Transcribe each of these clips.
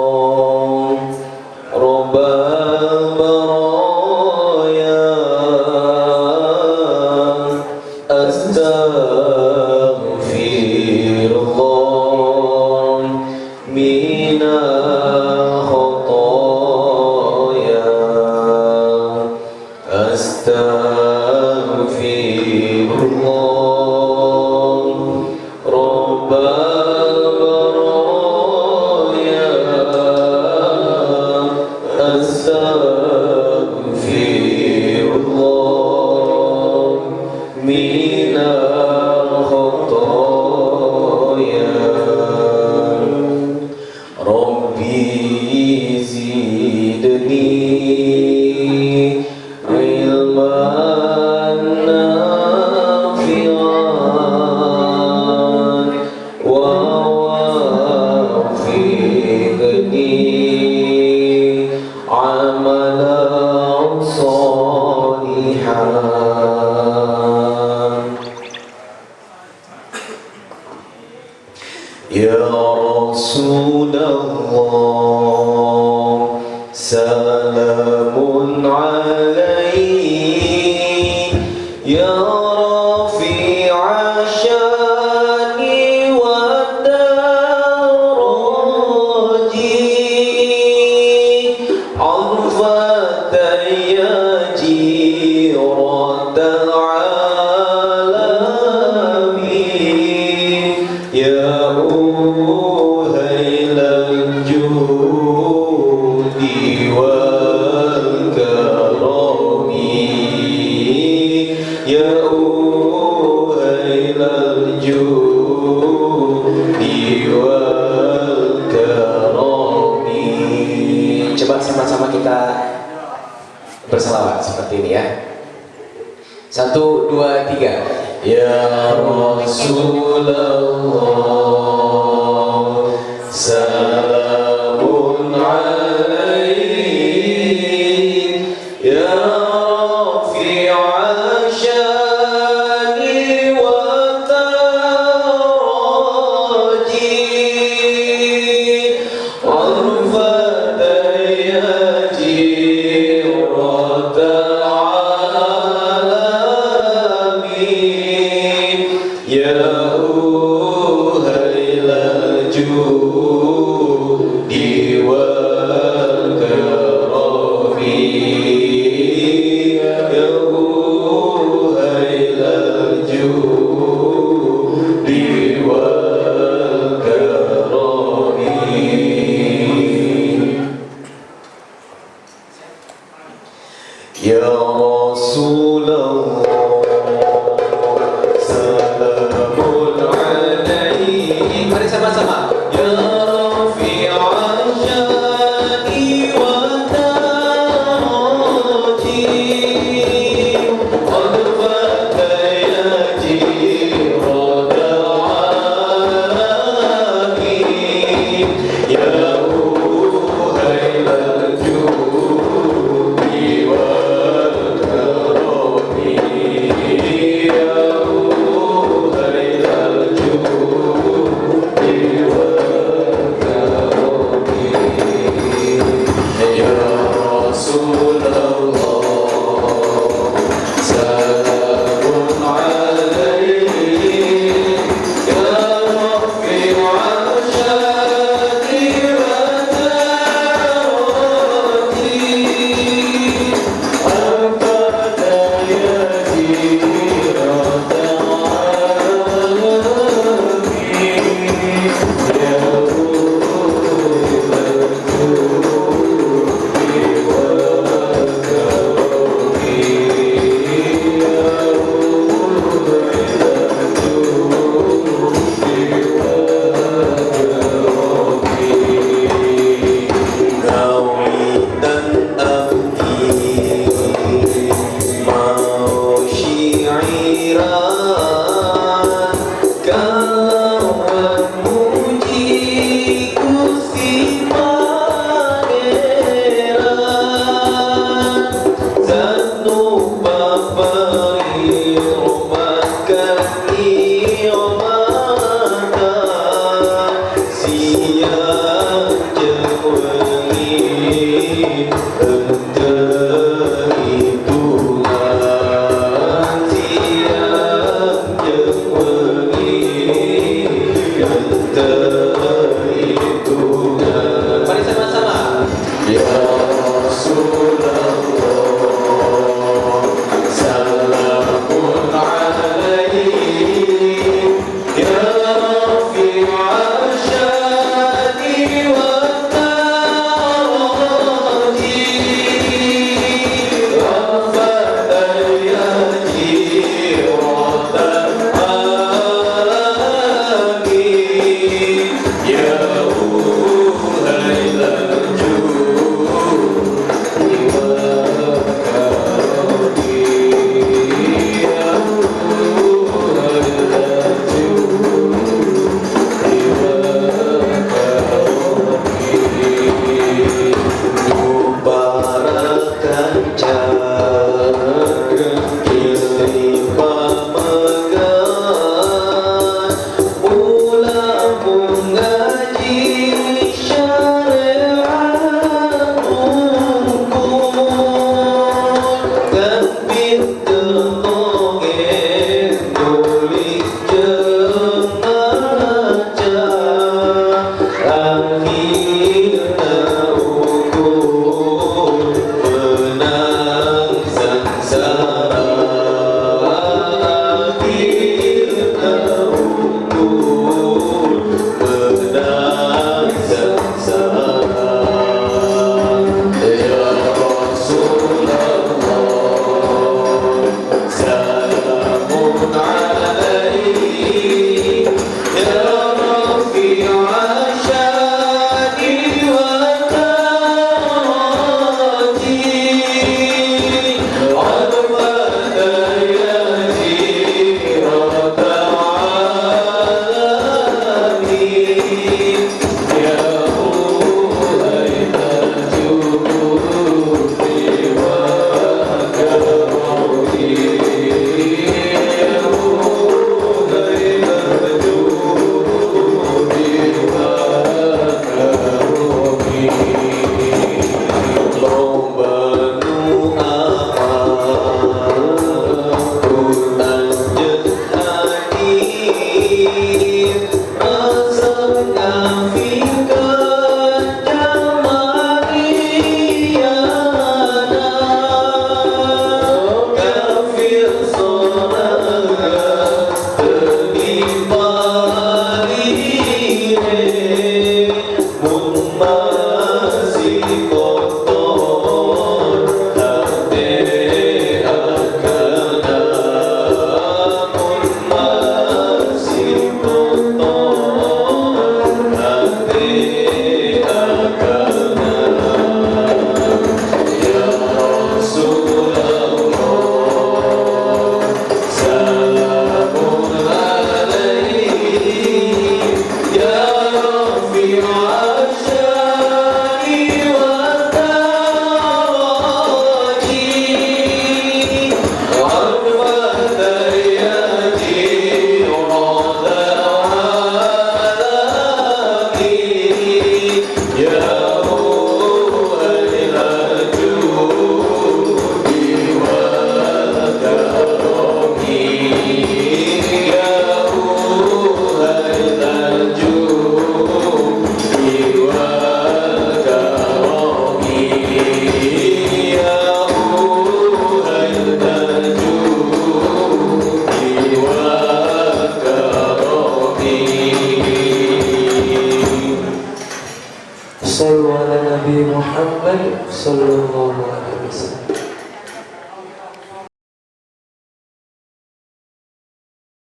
Astaghfirullah Rabbal baraya Astaghfirullah minal khotoya Astaghfirullah Rabbal baraya Astaghfirullah minal khotoya Rabbi zidni ilman nafi'an wa wafiqni amalan salihan Ya Rasulullah Salamun alaihi Ya Rafi'a syani wa daraji Arfatan ya jiratal alamin Ya uhailal judi wal karami Ya uhailal judi wal karami. Coba sama-sama kita berselawat seperti ini ya. 1, 2, 3. Ya Rasulullah Salamun alaihi Ya Rafi'a syani wa taraji Arfatan ya jiratal alamin Ya uhailal judi wal karami Ya uhailal judi wal karami Ya Rasulullah Salamun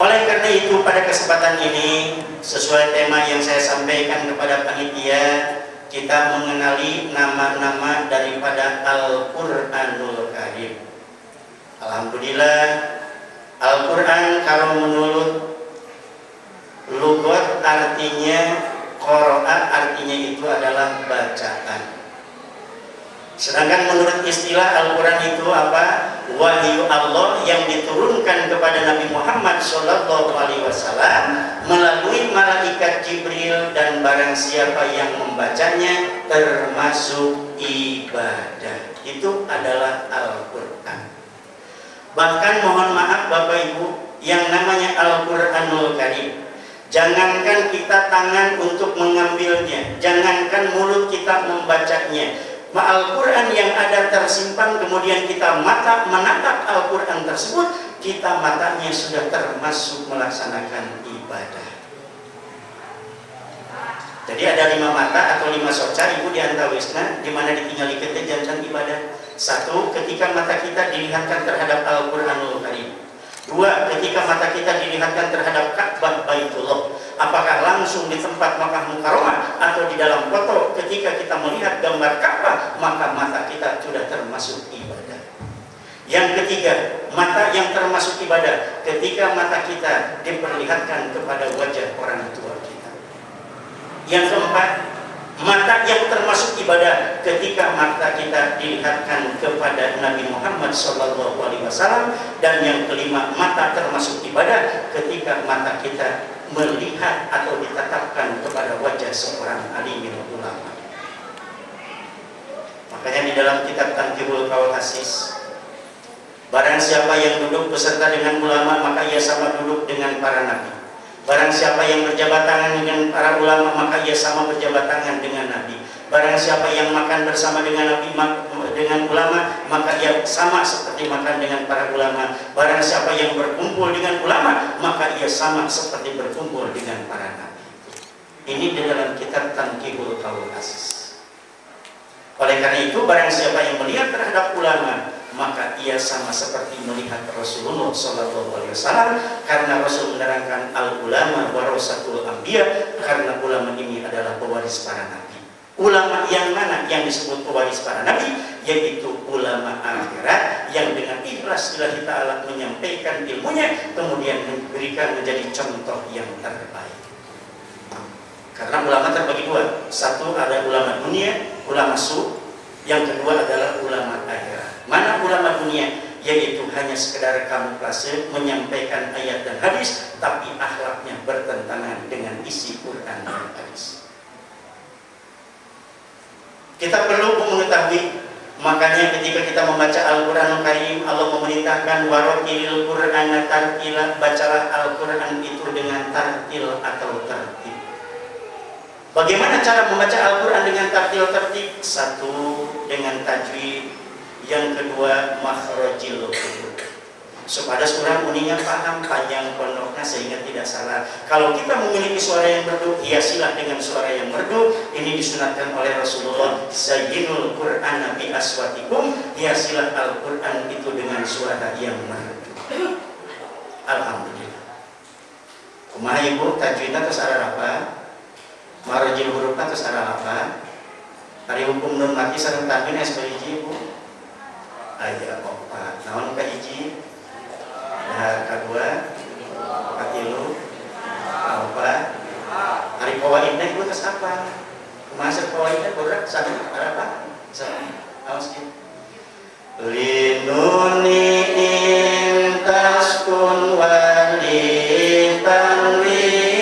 Oleh karena itu pada kesempatan ini sesuai tema yang saya sampaikan kepada panitia, kita mengenali nama-nama daripada Al-Quranul Karim. Alhamdulillah, Al-Quran kalau menurut lugat artinya qira'a, artinya itu adalah bacaan. Sedangkan menurut istilah Al-Quran itu apa? Wahyu Allah yang diturunkan kepada Nabi Muhammad SAW melalui malaikat Jibril, dan barang siapa yang membacanya termasuk ibadah. Itu adalah Al-Quran. Bahkan mohon maaf Bapak Ibu, yang namanya Al-Quranul Karim, jangankan kita tangan untuk mengambilnya, jangankan mulut kita membacanya, Al-Quran yang ada tersimpan, kemudian kita mata menatap Al-Quran tersebut, kita matanya sudah termasuk melaksanakan ibadah. Jadi ada 5 mata atau 5 soca ibu diantawisna, di mana ditinggali kita jantan ibadah. 1, ketika mata kita dilihatkan terhadap Al-Quranul Karim. 2, ketika mata kita dilihatkan terhadap Ka'bah Baitullah, apakah langsung di tempat Makkah Mukarramah atau di dalam foto. Ketika kita melihat gambar Ka'bah, maka mata kita sudah termasuk ibadah. Yang ketiga, mata yang termasuk ibadah ketika mata kita diperlihatkan kepada wajah orang tua kita. Yang keempat, mata yang termasuk ibadah ketika mata kita dilihatkan kepada Nabi Muhammad SAW. Dan yang kelima, mata termasuk ibadah ketika mata kita melihat atau ditatapkan kepada wajah seorang alimul ulama. Makanya di dalam kitab Tanqihul Qaul Hasis, barang siapa yang duduk beserta dengan ulama, maka ia sama duduk dengan para nabi. Barang siapa yang berjabat tangan dengan para ulama, maka ia sama berjabat tangan dengan Nabi. Barang siapa yang makan bersama dengan Nabi, dengan ulama, maka ia sama seperti makan dengan para ulama. Barang siapa yang berkumpul dengan ulama, maka ia sama seperti berkumpul dengan para nabi. Ini di dalam kitab Tanqihul Qaul Aziz. Oleh karena itu, barang siapa yang melihat terhadap ulama, maka ia sama seperti melihat Rasulullah SAW, karena Rasul menerangkan al ulama warasatul anbiya, karena ulama ini adalah pewaris para nabi. Ulama yang mana yang disebut pewaris para nabi? Yaitu ulama akhirat yang dengan ikhlas lillahi ta'ala menyampaikan ilmunya, kemudian diberikan menjadi contoh yang terbaik. Karena ulama terbagi dua, satu ada ulama dunia, ulama su, yang kedua adalah ulama akhirat. Mana ulama dunia? Yaitu hanya sekedar kamuflase menyampaikan ayat dan hadis, tapi akhlaknya bertentangan dengan isi Quran dan hadis. Kita perlu mengetahui, makanya ketika kita membaca Al-Quranul Karim, Allah memerintahkan warotilil Qur'ana tartila, bacalah Al-Quran itu dengan tartil atau tertib. Bagaimana cara membaca Al-Quran dengan tartil tertib? Satu, dengan tajwid. Yang kedua, makhrajil huruf, supaya surah uninya paham panjang pondoknya sehingga tidak salah. Kalau kita memiliki suara yang merdu, hiasilah dengan suara yang merdu. Ini disunatkan oleh Rasulullah, zayyinul Qur'ana bi aswatikum, hiasilah Al-Quran itu dengan suara yang merdu. Alhamdulillah. Kumaha ibu, tajwidnya terus arah apa? Makhrajil hurufnya terus arah apa? Hari hukum nun mati sareng tanwin SPJ ibu. Aya opat, naon ka hiji, nah kedua, katilu, opat, hari kawaidnya itu terus apa? Masa kawaidnya berat, satu, ada apa? Satu, awas ya. Linuni intaskun wali tanwini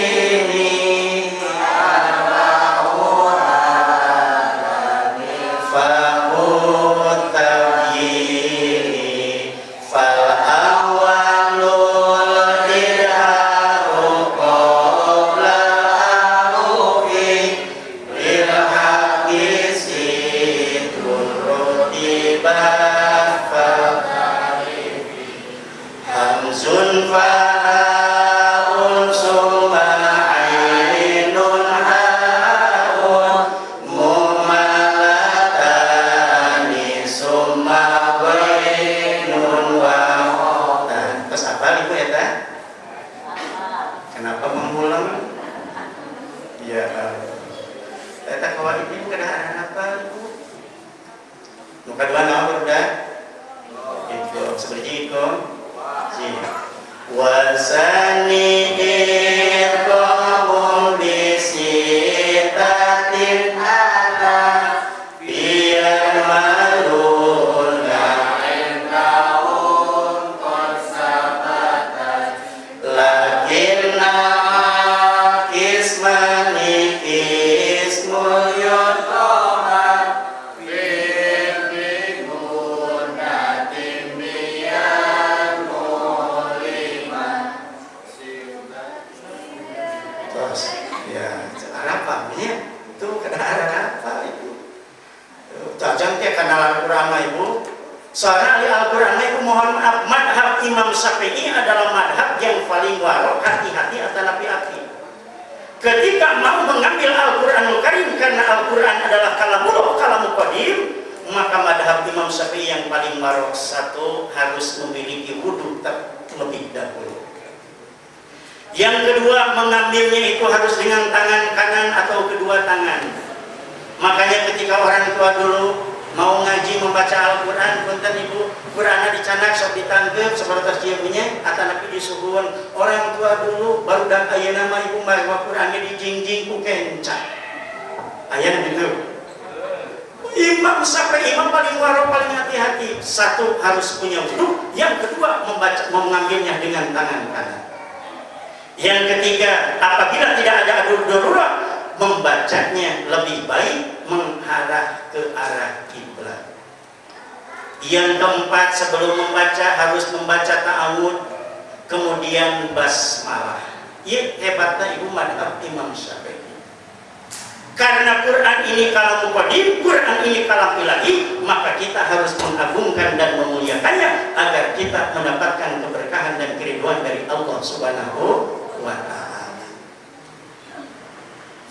Imam Syafi'i adalah madhab yang paling warok, hati-hati atau api-api. Ketika mau mengambil Al-Quranul Karim, karena Al-Quran adalah kalamullah, kalamul qadim, maka madhab Imam Syafi'i yang paling warok, satu, harus memiliki wudhu terlebih dahulu. Yang kedua, mengambilnya itu harus dengan tangan kanan atau kedua tangan. Makanya ketika orang tua dulu mau ngaji membaca Al-Quran, punten ibu, Qurannya dicanak, sok ditanggep, seperti dia punya, atau nabi disuguhkan. Orang tua dulu, baru dan ayah nama ibu bahwa Qurannya dijingjing ku kencang. Ayah gitu. Imam sampai imam paling warok, paling hati-hati. Satu, harus punya wudhu. Yang kedua, mengambilnya dengan tangan kanan. Yang ketiga, apabila tidak ada adu darurat, membacanya lebih baik mengarah ke arah kiblat. Yang keempat, sebelum membaca harus membaca ta'awud, kemudian basmalah. Iya hebatnya ibu madhab Imam Syafi'i. Karena Quran ini kalam qadim, Quran ini kalam ilahi, maka kita harus mengagungkan dan memuliakannya agar kita mendapatkan keberkahan dan keridhaan dari Allah Subhanahu wa taala.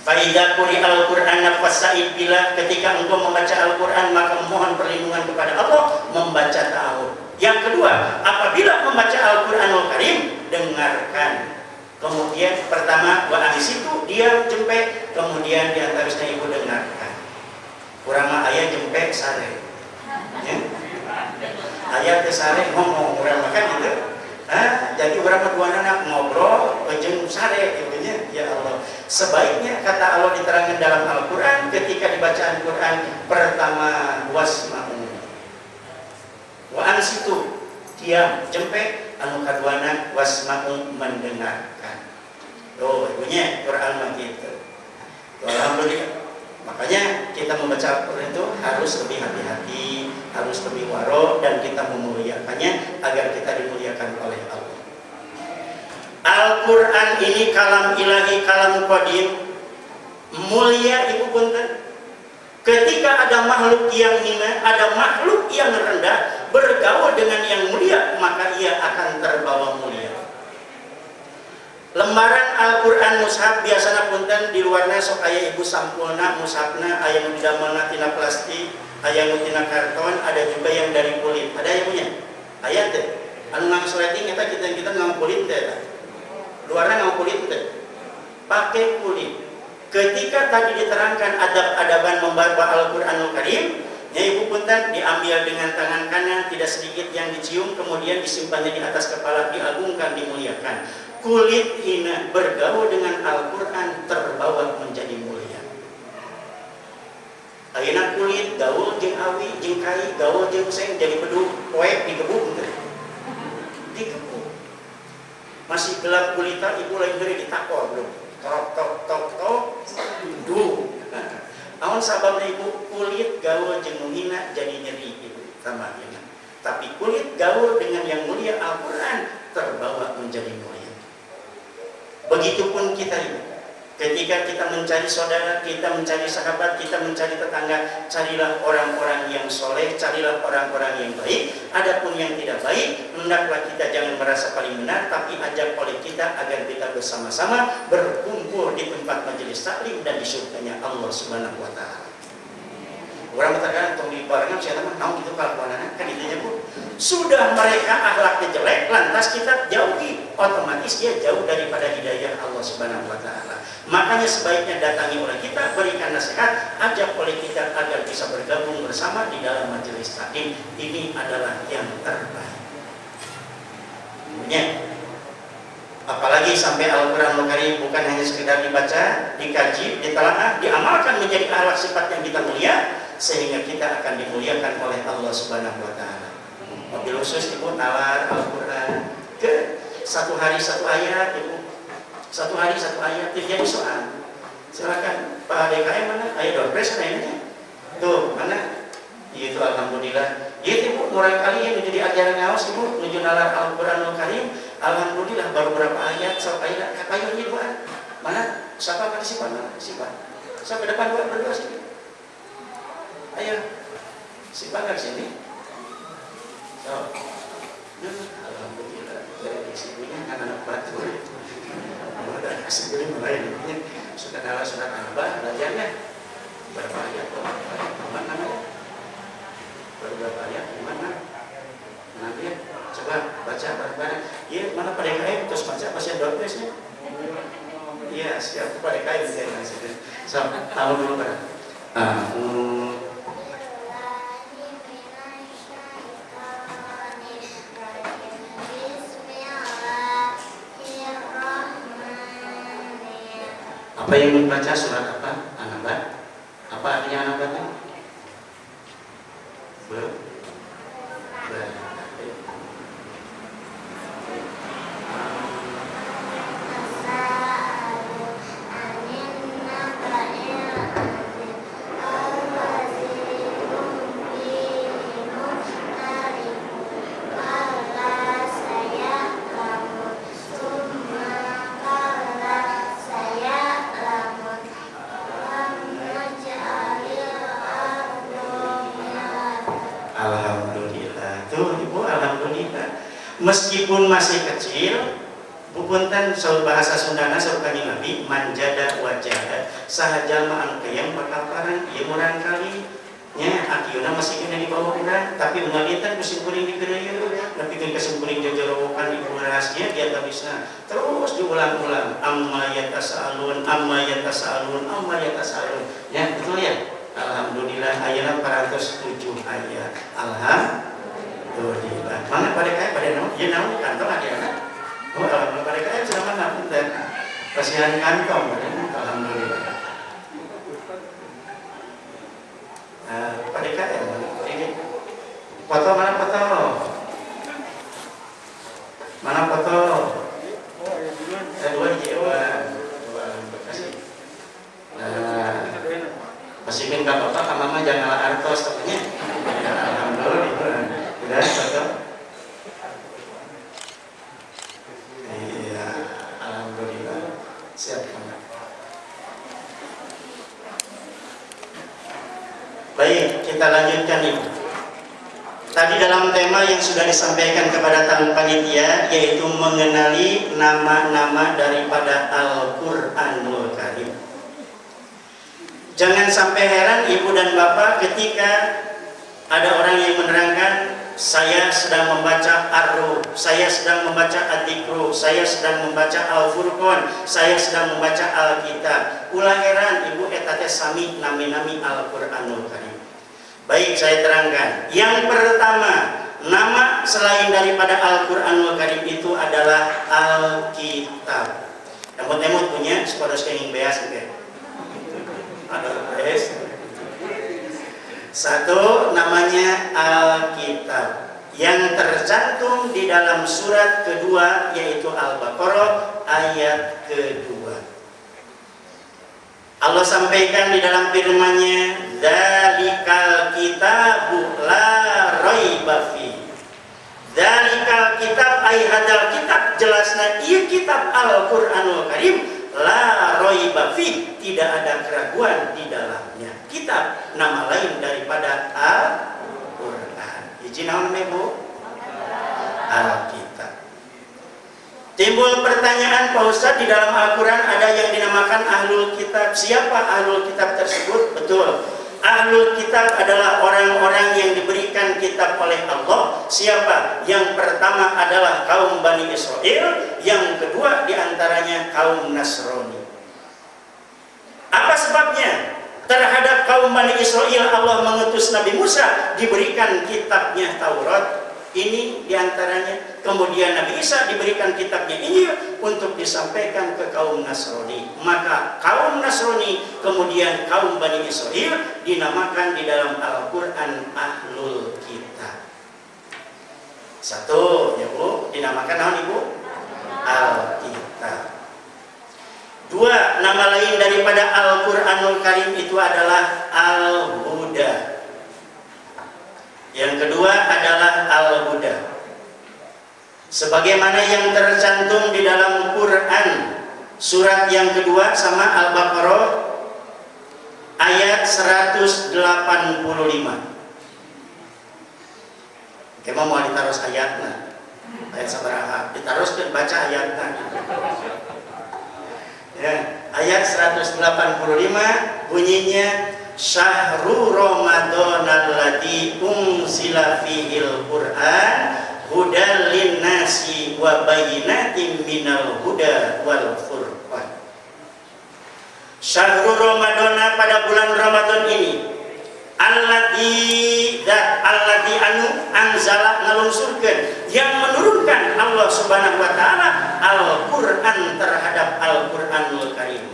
Fa idza quri'al Qur'an fasta'id billah, ketika engkau membaca Al-Qur'an maka mohon perlindungan kepada Allah, membaca ta'awudz. Yang kedua, apabila membaca Al-Qur'anul Karim, dengarkan. Kemudian pertama, di situ diam jempek, kemudian di antaranya ibu dengarkan. Kurang mah ayah jempek sare. Ya? Ayah ke sare ngomong kurang makan gitu. Jadi orang dua anak ngobrol jeung sare ibunya. Ya Allah. Sebaiknya kata Allah diterangkan dalam Al-Qur'an ketika dibacaan Quran pertama wasma'u. Wa ansitu diam jempek, anu kaduana wasma'u mendengarkan. Tuh ibunya Quran mah gitu. Alhamdulillah. Makanya kita membaca Al-Quran itu harus lebih hati-hati, harus lebih waro, dan kita memuliakannya agar kita dimuliakan oleh Allah. Al-Quran ini kalam ilahi, kalam qadim, mulia ibu punten. Ketika ada makhluk yang hina, ada makhluk yang rendah bergaul dengan yang mulia, maka ia akan terbawa mulia. Lembaran Al-Quran mushaf biasanya punten di luarnya sok aya ibu sampulna mushafna, aya nu didamelna tina plastik, aya nu tina karton, ada juga yang dari kulit. Ada yang punya? Aya teh. Anu ngangsoleting eta kita ngang kulit teh. Luarnya ngang kulit teh. Pakai kulit. Ketika tadi diterangkan adab-adaban membaca Al-Qur'anul Karim, ya ibu punten diambil dengan tangan kanan, tidak sedikit yang dicium, kemudian disimpannya di atas kepala, diagungkan, dimuliakan. Kulit hina bergaul dengan Al-Quran terbawa menjadi mulia. Ayeuna kulit gaul jeung awi jeung kai, gaul jeung seng jadi bedug, poek digebuk teh. Digebuk. Masih gelap gulita ibu lain deui ditakor belum. Tok tok tok tok du. Amun sababna ibu kulit gaul jeung hina jadi nyeri ibu sama ieu. Tapi kulit gaul dengan yang mulia Al-Quran terbawa menjadi mulia. Begitupun kita ini, ketika kita mencari saudara, kita mencari sahabat, kita mencari tetangga, carilah orang-orang yang soleh, carilah orang-orang yang baik. Adapun yang tidak baik, hendaklah kita jangan merasa paling benar, tapi ajak oleh kita agar kita bersama-sama berkumpul di tempat majelis taklim dan di surganya Allah Subhanahu wa taala. Orang mengatakan tong di barengan saya mah naon gitu kalakuanana kan intinya Bu. Sudah mereka akhlaknya jelek, lantas kita jauhi, otomatis dia jauh daripada hidayah Allah Subhanahu wa taala. Makanya sebaiknya datangi oleh kita, berikan nasihat, ajak oleh kita agar bisa bergabung bersama di dalam majelis taklim. Ini adalah yang terbaik. Apalagi sampai Al-Quranul Karim bukan hanya sekedar dibaca, dikaji, ditelaah, diamalkan menjadi akhlak sifat yang kita mulia, sehingga kita akan dimuliakan oleh Allah Subhanahu wa taala. Mobil khusus ibu nalar Al-Quran ke satu hari satu ayat ibu, satu hari satu ayat jadi soal. Silakan Pak DKM mana? Ayo dompres kayaknya. Tuh mana? Itu alhamdulillah. Itu ibu murah kali ya menjadi ajaran ngaos ibu menuju nalar Al-Quranul Karim. Alhamdulillah baru berapa ayat sampai ayat kayu ini doa. Mana? Siapa kan sifat mana? Sifat. Sampai depan berdua sini. Ayo. Sifat kan sini. So. Alhamdulillah. Dari sininya anak-anak batu. Ada kasih beli mulai ini. Sudah nalar surat An-Naba belajarnya. Berapa ayat? Mana? Baru berapa ayat? Mana? Nanti ya. Coba baca bareng-bareng. Iya, mana Pak DKM terus baca pasien dompesnya. Iya, siap Pak DKM saya ngasih. So, tahu dulu bareng. Apa yang membaca surat apa? An-Naba. Apa artinya An-Naba? meskipun masih kecil, bupunten saur bahasa Sundana saur Kanjeng Nabi manjada wajah sahaja anu kayang bakal parang ieu murang kali nya akiuna masih kena di bawah urang tapi ungalitan kusim kuring digeureuyeun nepikeun kasem kuring jojorowokan ibu rahasnya dia tabisna terus diulang-ulang amma yatasaalun ya betul ya. Alhamdulillah ayeuna 407 ayat. Alhamdulillah. Mana pada kaya pada naon? Ieu naon kantong ayeuna? Oh, alhamdulillah pada kaya cenah mana punten. Kasihan kantong. Alhamdulillah. Pada kaya ini foto mana foto? Mana foto? Dua hiji kasih. Masihin ka bapak ka mama jangan ngalah artos katanya. Alhamdulillah. Udah foto. Iya, alhamdulillah. Siap Mama. Baik, kita lanjutkan Ibu. Tadi dalam tema yang sudah disampaikan kepada tamu panitia yaitu mengenali nama-nama daripada Al-Qur'anul Karim. Jangan sampai heran Ibu dan Bapak ketika ada orang yang menerangkan saya sedang membaca Ar-Ruh, saya sedang membaca Ad-Dikru, saya sedang membaca Al-Furqan, saya sedang membaca Al-Kitab. Ulah heran Ibu eta teh sami nami-nami Al-Qur'anul Karim. Baik, saya terangkan. Yang pertama, nama selain daripada Al-Qur'anul Karim itu adalah Al-Kitab. Emot-emot punya sepados kenging beas gitu. Ada beas. Satu namanya Alkitab yang tercantum di dalam surat kedua yaitu Al-Baqarah ayat kedua. Allah sampaikan di dalam firman-Nya, "Dzalikal kitabu la raiba fi." Dzalikal kitab ai hadal kitab jelasna ieu kitab Al-Qur'anul Karim la raiba fi, tidak ada keraguan di dalamnya. Kitab nama lain daripada Al-Qur'an. Hiji naon Bu? Al-Kitab. Timbul pertanyaan Pak Ustaz, di dalam Al-Quran ada yang dinamakan Ahlul Kitab. Siapa Ahlul Kitab tersebut? Betul, Ahlul Kitab adalah orang-orang yang diberikan kitab oleh Allah. Siapa? Yang pertama adalah kaum Bani Israel, yang kedua diantaranya kaum Nasrani. Apa sebabnya? Terhadap kaum Bani Israel Allah mengutus Nabi Musa, diberikan kitabnya Taurat. Ini diantaranya. Kemudian Nabi Isa diberikan kitabnya Injil untuk disampaikan ke kaum Nasrani. Maka kaum Nasrani kemudian kaum Bani Israel dinamakan di dalam Al-Quran Ahlul Kitab. Satu ya Bu, dinamakan naon Ibu? Al-Kitab. Dua, nama lain daripada Al-Qur'anul Karim itu adalah Al-Huda. Yang kedua adalah Al-Huda. Sebagaimana yang tercantum di dalam Quran surat yang kedua sama Al-Baqarah ayat 185. Oke, mau ditaros ayatnya. Ayat sabaraha? Ditaros baca ayatnya. Ya, ayat 185 bunyinya Syahrul Ramadan alladzi unzila fihil Qur'an hudal linnasi wa bayyinatin minal huda wal furqan. Syahrul Ramadan, pada bulan Ramadan ini alladzi anu anzala nalungsurkeun, yang menurunkan Allah Subhanahu wa taala Al-Qur'an terhadap Al-Qur'anul Karim.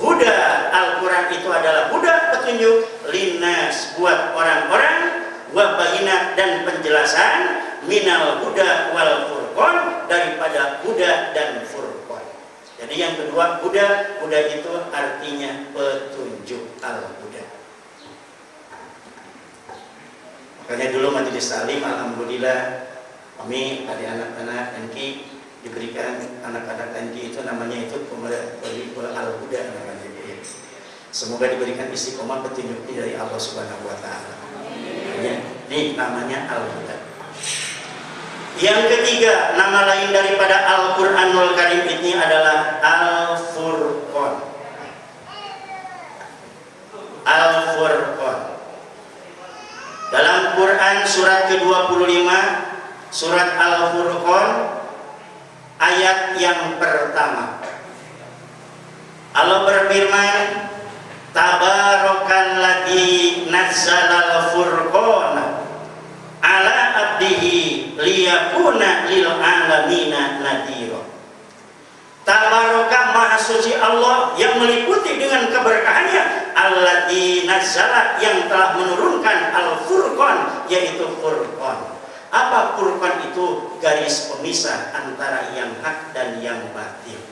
Huda, Al-Quran itu adalah huda, petunjuk, linnas, buat orang-orang, wa bayinat, dan penjelasan, minal huda wal furqan, daripada huda dan furqan. Jadi yang kedua huda, huda itu artinya petunjuk, al-huda. Makanya dulu majelis taklim, alhamdulillah kami dari anak-anak NK diberikan anak-anak NK itu namanya itu al-huda namanya. Semoga diberikan istiqomah petunjuknya dari Allah Subhanahu wa taala. Ya, ini namanya Al-Huda. Yang ketiga, nama lain daripada Al-Quranul Karim ini adalah Al-Furqan. Al-Furqan. Dalam Quran surat ke-25, surat Al-Furqan, ayat yang pertama, Allah berfirman, Tabarakalladzi nazzalal furqana ala abdihi liyakuna lil alamina nadhira. Tabaraka, maha suci Allah yang meliputi dengan keberkahannya, alladzi nazzala, yang telah menurunkan al-furqan, yaitu Furqan. Apa Furqan itu? Garis pemisah antara yang hak dan yang batil.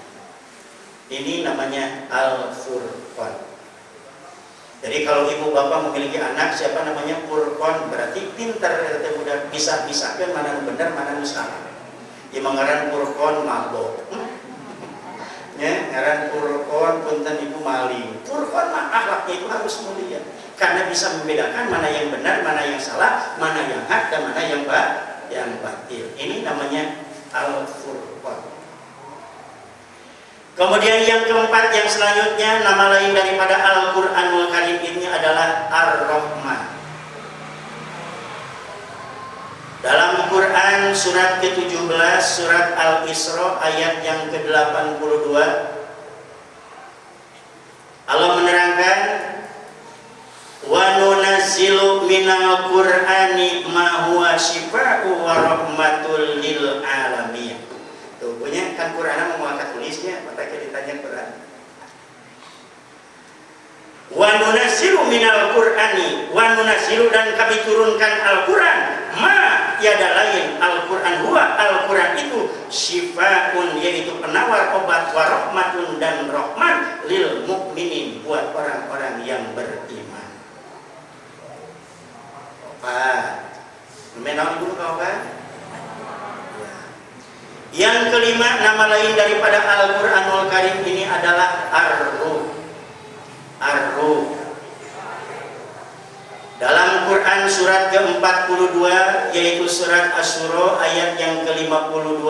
Ini namanya al-Furqan. Jadi kalau ibu bapak memiliki anak, siapa namanya Furqan, berarti pintar, udah bisa-bisahkan mana yang benar, mana yang salah. Ya mengaran Furqan mabok. Ya, ngaran Furqan punten ibu maling. Furqan mah akhlaknya itu harus mulia. Karena bisa membedakan mana yang benar, mana yang salah, mana yang hak dan mana yang batil. Ini namanya Al-Furqan. Kemudian yang keempat, yang selanjutnya, nama lain daripada Al-Quranul Karim ini adalah Ar-Rahman. Dalam Quran surat ke-17, surat Al-Isra, ayat yang ke-82, Allah menerangkan, wa nunazzilu minal Qur'ani ma huwa shifaa'u wa rahmatul lil alamin. Tuh, punya kan Quran mau angkat tulisnya, maka kita ditanya Quran. Wa nunazzilu minal Qur'ani, wa nunazzilu, dan kami turunkan Al-Quran, ma tiada lain, Al-Quran huwa, Al-Quran itu syifaun, yaitu penawar obat, wa rahmatun, dan rahmat, lil mukminin, buat orang-orang yang beriman. Obat menang dulu kawan. Yang kelima, nama lain daripada Al-Quranul Karim ini adalah Ar-Ruh. Ar-Ruh. Dalam Quran surat ke-42, yaitu surat Asy-Syura, ayat yang ke-52,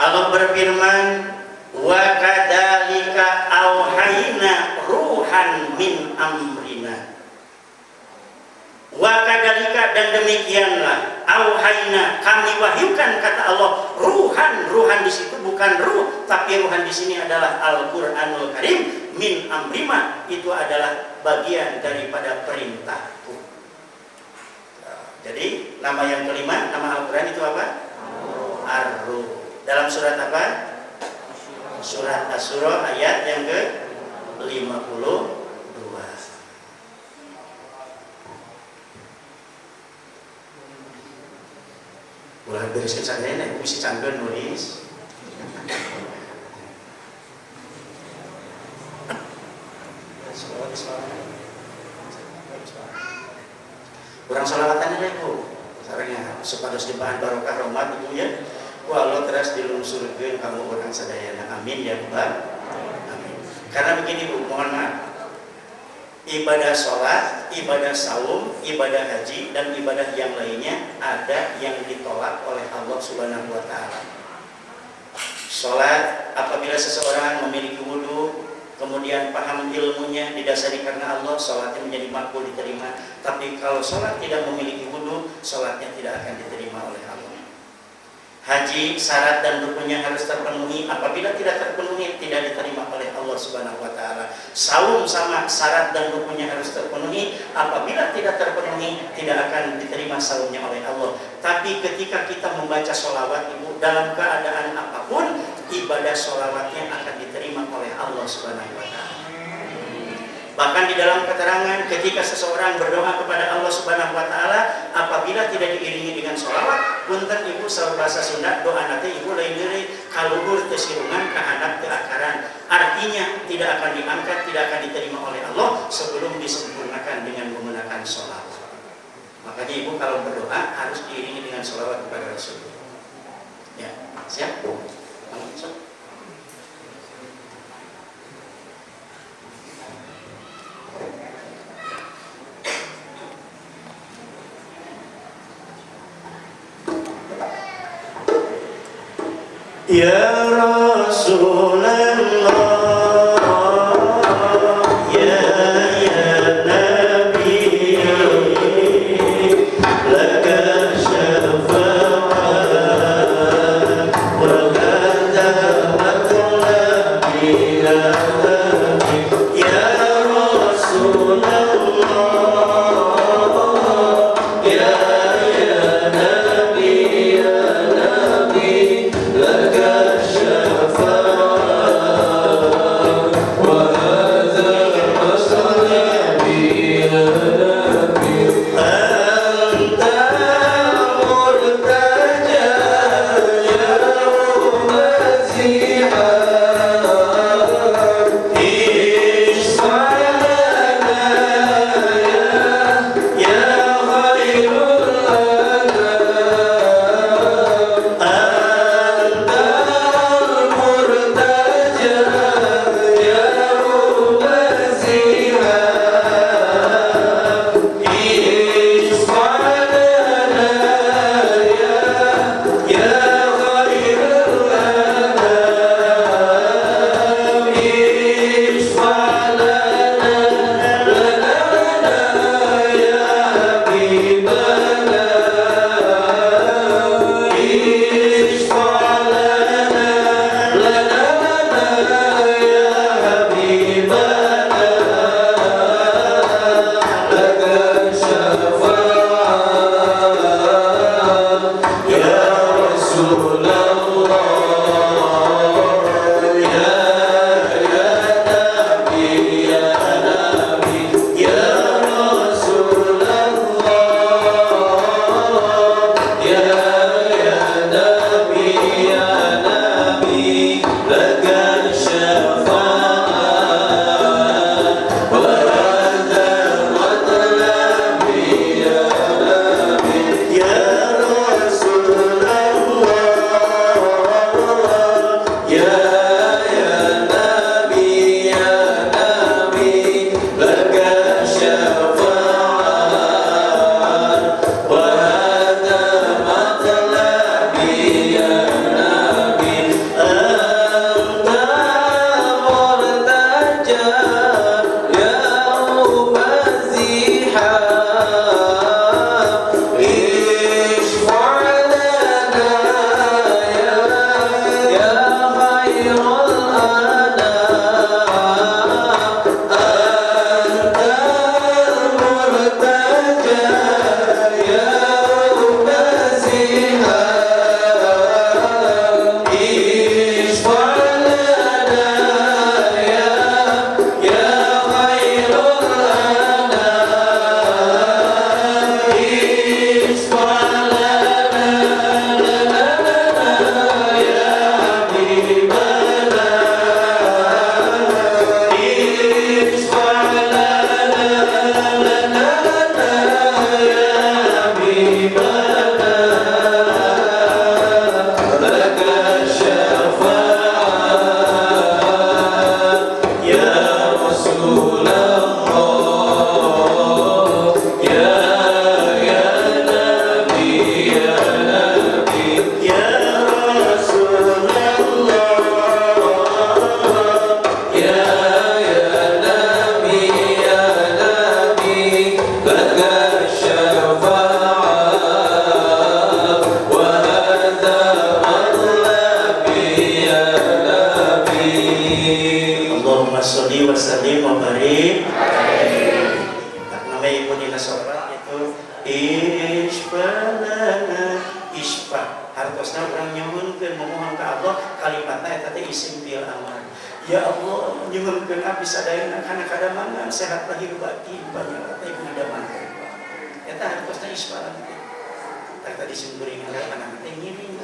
Allah berfirman, wa kadzalika auhayna ruhan min amrina. Wa kadzalika, dan demikianlah, auhayna, kami wahyukan, kata Allah, ruhan. Ruhan di situ bukan ruh, tapi ruhan di sini adalah Al-Quranul Karim, min amrima, itu adalah bagian daripada perintahku. Jadi nama yang kelima, nama Al-Quran itu apa? Ar-Ruh. Dalam surat apa? Surat Asy-Syura, ayat yang ke-52. Ulah beriskan saya nih, mesti canggih nulis. Kurang sholawatan aja bu, sarangnya supados dibahan barokah rahmat ibu ya. Walau terus dilungsurkeun kamu orang sadayana, amin ya rabbal amin. Karena begini bu, mohon maaf, ibadah sholat, ibadah saum, ibadah haji, dan ibadah yang lainnya ada yang ditolak oleh Allah Subhanahu wa Ta'ala. Sholat, apabila seseorang memiliki wudhu, kemudian paham ilmunya, didasari karena Allah, sholatnya menjadi makbul, diterima. Tapi kalau sholat tidak memiliki wudhu, sholatnya tidak akan diterima oleh Allah. Haji, syarat dan rukunnya harus terpenuhi. Apabila tidak terpenuhi, tidak diterima oleh Allah Subhanahu wa Ta'ala. Saum sama, syarat dan rukunnya harus terpenuhi. Apabila tidak terpenuhi, tidak akan diterima saumnya oleh Allah. Tapi ketika kita membaca sholawat ibu, dalam keadaan apapun, ibadah sholawatnya akan diterima oleh Allah Subhanahu wa Ta'ala. Bahkan di dalam keterangan, ketika seseorang berdoa kepada Allah Subhanahu wa Ta'ala, apabila tidak diiringi dengan sholawat, punten ibu saur bahasa Sunda, doa nanti ibu lain diri kaluhur tesirungan kehanap keakaran. Artinya tidak akan diangkat, tidak akan diterima oleh Allah sebelum disempurnakan dengan menggunakan sholawat. Makanya ibu kalau berdoa harus diiringi dengan sholawat kepada Rasul. Ya, siap? Langsung. Ya Rasulullah, ya Nabi, laka syafa'at wa anta matlabi ya Nabi. Ya Rasulullah, ya Nabi, ya Nabi, laka syafa'at wa anta matlabi ya Nabi. Anta murtaja yaum zihan, isfa'lana ya khairul anam. Anta murtaja yaum zihan, isfa'lana ya khairul anam. Isfa'lana lana ya habibana. Isfa'lana lana ya habibana. Laka syafa'at ya Rasulullah, ya Nabi, ya Nabi, ya Rasulullah, ya Nabi, ya Nabi, laka syafa'at wa anta matlabi ya Nabi. Ya Rasulullah, ya Nabi, ya Nabi, laka syafa'at wa anta matlabi ya Nabi. Anta murtaja yaum zihan, isfa'lana ya khairul anam. Anta murtaja yaum zihan, isfa'lana ya khairul anam. Isfa'lana ya habibana. Isfa'lana ya habibana. Laka syafa'at ya Rasulullah, ya Nabi, ya Nabi, ya Rasulullah, ya Nabi, ya Nabi, laka syafa'at wa anta matlabi ya Nabi. Allahumma sholli wa sallim wa barik. Nama ibu dina sobat itu isfa'lana, isfa hartosna urang nyuhunkeun memohon ka Allah kalimatna eta teh isim fi'il amar. Ya Allah nyuhunkeun abdi sadayana kana kadamangan sehat lahir batin banyak teh kadamangan. Eta hartosna isfa'lana. Tak tadi sumbering anak teh ngiring.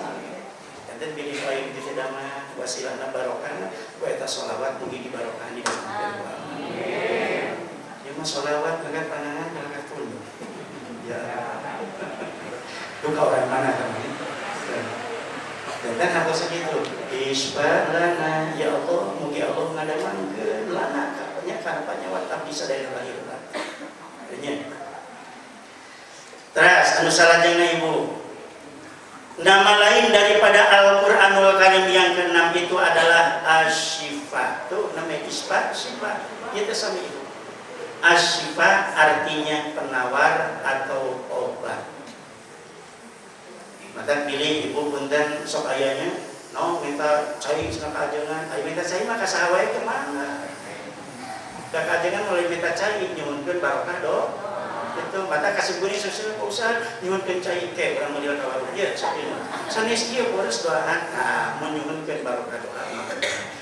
Dan pilih baik di sedama wasilana barokahna wa eta sholawat mugi dibarokah di dalam. Amin. Ya mah sholawat angkat pandangan angkat tunduk. Ya. Duka orang mana kan ini? Dan apa segitu? Isfa'lana ya Allah mugi Allah ngadamangkeun lana katanya kana panyawat abdi sadaya lahir batin. Terus anu salajengna ibu Nama lain daripada Al-Quranul Karim yang keenam itu adalah Asy-Syifa. Tuh namanya Isfa, Syifa. Kita sama itu. Asy-Syifa artinya penawar atau obat. Maka pilih ibu punten sok ayahnya, no minta cai sana kajengan, ayo minta cai maka sawai kemana? Ka kajengan mulai minta cai nyuhunkeun barokah do. Itu mata kasih buri susul usah nyuhunkeun cai ke urang model ka warung ieu sakieu. Sanes ieu boros doaan menyuhunkeun barokah doa.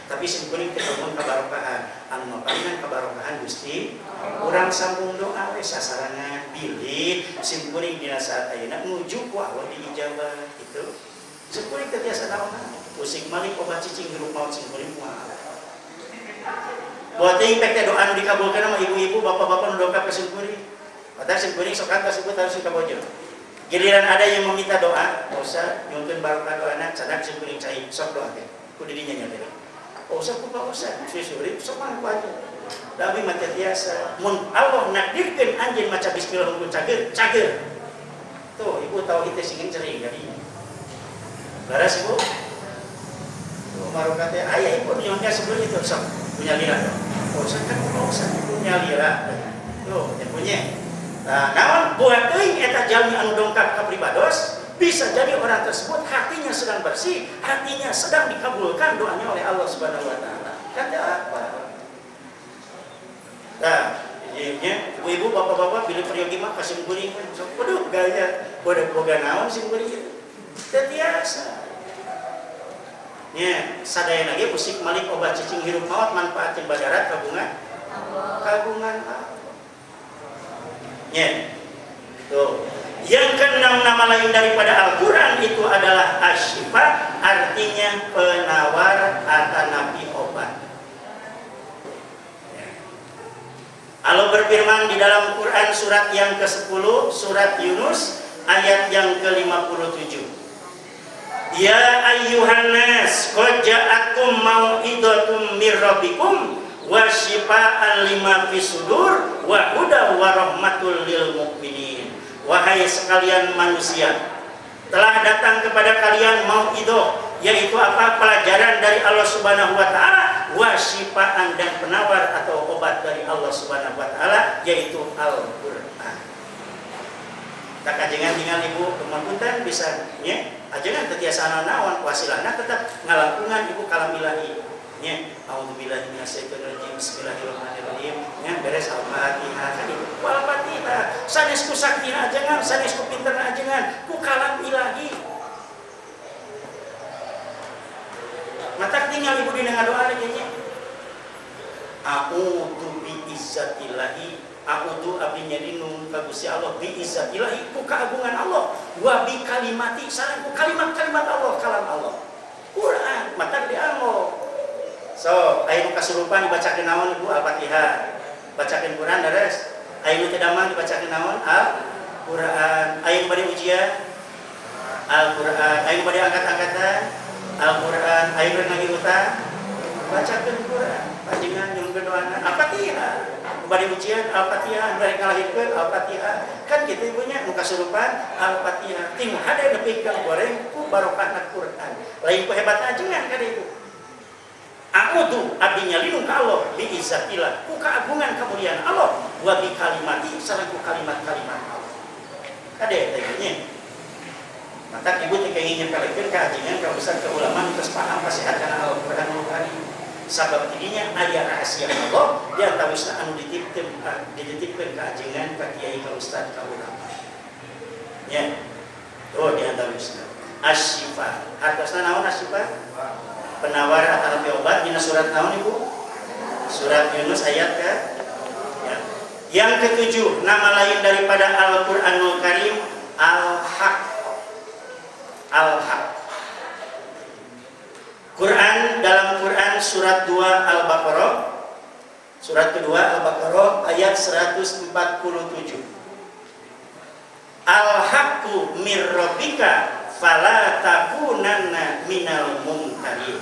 Tapi simkuring ketemu kabarokahan, anu maparingan kabarokahan Gusti, urang sambung doa we sasarangan bilih simkuring dina saat ayeuna nuju ku Allah diijabah gitu. Simkuring teh tiasa naon? Pusing malik obat cicing hirup maut simkuring kumaha. Buat teuing pek teh doa anu dikabulkeun mah ibu-ibu, bapak-bapak nu dongkap ka simkuring. Mata simkuring sok kata sebut harus kabojo. Giliran ada yang meminta doa, usah nyuhunkeun barokah doana cadak simkuring cai sok doa teh. Ku didinya nya teh. Usah ku Pak Ustaz, susuri sopan ku aja. Tapi macam biasa, mun Allah nakdirkeun anjeun maca bismillah unggul cager. Tuh, ibu tahu kita singin cering jadi. Laras ibu. Tuh barokah teh aya ibu nyongnya sebelum itu sok punya lira. Usah kan Pak Ustaz punya lira. Tuh, yang punya. Nah, naon buat teuing eta jalmi anu dongkap ka pribados? Bisa jadi orang tersebut hatinya sedang bersih, hatinya sedang dikabulkan doanya oleh Allah Subhanahu wa taala. Kata apa? Nah, ieu ibu-ibu, bapak-bapak bila peryogi mah kasih guring. Waduh, gaya boga naon sing guring itu. Tetiasa. Nya, sadaya lagi musik malik obat cicing hirup maut manfaat jeung badarat kagungan. Kagungan apa? Nya. Tuh. Yang keenam nama lain daripada Al-Quran itu adalah Asy-Syifa, artinya penawar atau nabi obat. Allah berfirman di dalam Quran surat yang ke-10, surat Yunus ayat yang ke-57. Ya ayyuhan nas, qad ja'akum mau'idatum mir rabbikum wa syifaa'an lima fis sudur wa hudan wa rahmatul lil mu'minin. Wahai sekalian manusia, telah datang kepada kalian mau'idah, yaitu apa? Pelajaran dari Allah Subhanahu wa taala, wa syifaan dan penawar atau obat dari Allah Subhanahu wa taala, yaitu Al-Qur'an. Tak ajengan tinggal ibu kemanpunten bisa nya, ajengan tetiasa naon wasilahna tetap ngalakungan ibu kalam ilahi. Nya, auzubillahi minasyaitonir rajim. Bismillahirrahmanirrahim. Nya beres Al-Fatihah kan itu. Al-Fatihah. Sanes ku saktina ajengan, sanes ku pinterna ajengan, ku kalam ilahi. Mata tinggal ibu dina ngadoa lagi nya. A'udzu bi izzatillahi, a'udzu abdi nyadinung ka Gusti Allah bi izzatillahi ku keagungan Allah, wa bi kalimati sareng ku kalimat-kalimat Allah, kalam Allah. Quran mata dianggo. So, ayeuna kasurupan dibacakeun naon ibu? Al-Fatihah. Bacakeun Quran dares. Ayeuna teu damang dibacakeun naon? Al-Quran. Ayeuna bade ujian? Al-Quran. Ayeuna bade angkat-angkatan? Al-Quran. Ayeuna ngagi utang? Bacakeun Quran. Panjenengan nyuhun doana Al-Fatihah. Bade ujian Al-Fatihah, bade ngalahirkeun Al-Fatihah. Kan kitu ibunya nu kasurupan Al-Fatihah. Ting hade nepikeun goreng ku barokahna Quran. Lain ku hebat ajengan kada ibu. A'udzu abdi nyalindung ka Allah bi izzatillah ku keagungan kemuliaan Allah wa bi kalimati sareng ku kalimat-kalimat Allah. Kade tanya. Mata ibu teh kenging kalekeun ka ajengan ka besar ka ulama geus paham nasihat kana Al-Qur'anul Karim. Sabab tidinya aya rahasia Allah di antawisna anu dititipkeun ka ajengan ka kiai ka ustaz ka ulama. Nya. Oh di antawisna. Asy-Syifa. Hartosna naon Asy-Syifa? Penawar atau nabi obat. Dina surat naon ibu? Surat Yunus ayat ke ya. Yang ketujuh, nama lain daripada Al-Qur'anul Karim Al-Haq. Al-Haq. Quran dalam Quran surat 2 Al-Baqarah. Surat kedua Al-Baqarah ayat 147. Al-Haqqu mir rabbika fala takunanna minal mumtarin.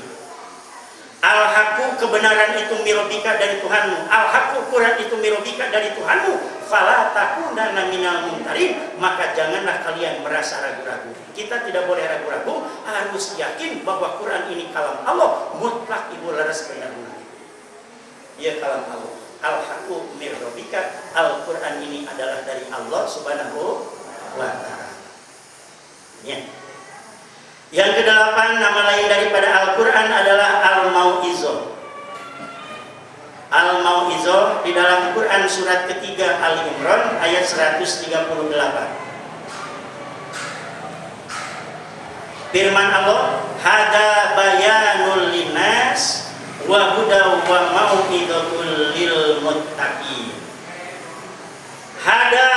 Al-Haqqu kebenaran itu mirobika dari Tuhanmu, al-haqqu Quran itu mirobika dari Tuhanmu, fala takunanna minal mumtarin, maka janganlah kalian merasa ragu-ragu. Kita tidak boleh ragu-ragu, harus yakin bahwa Quran ini kalam Allah, mutlak ibu laras benar-benar. Ia kalam Allah. Al-haqqu mirobika, Al-Quran ini adalah dari Allah Subhanahu wa ta'ala. Ya. Yang kedelapan, nama lain daripada Al-Quran adalah Al-Mau'izah. Al-Mau'izah di dalam Quran surat ketiga Ali Imran ayat 138. Firman Allah, hada bayanul linnas wa huda wa mau'izatul lil muttaqin. Hada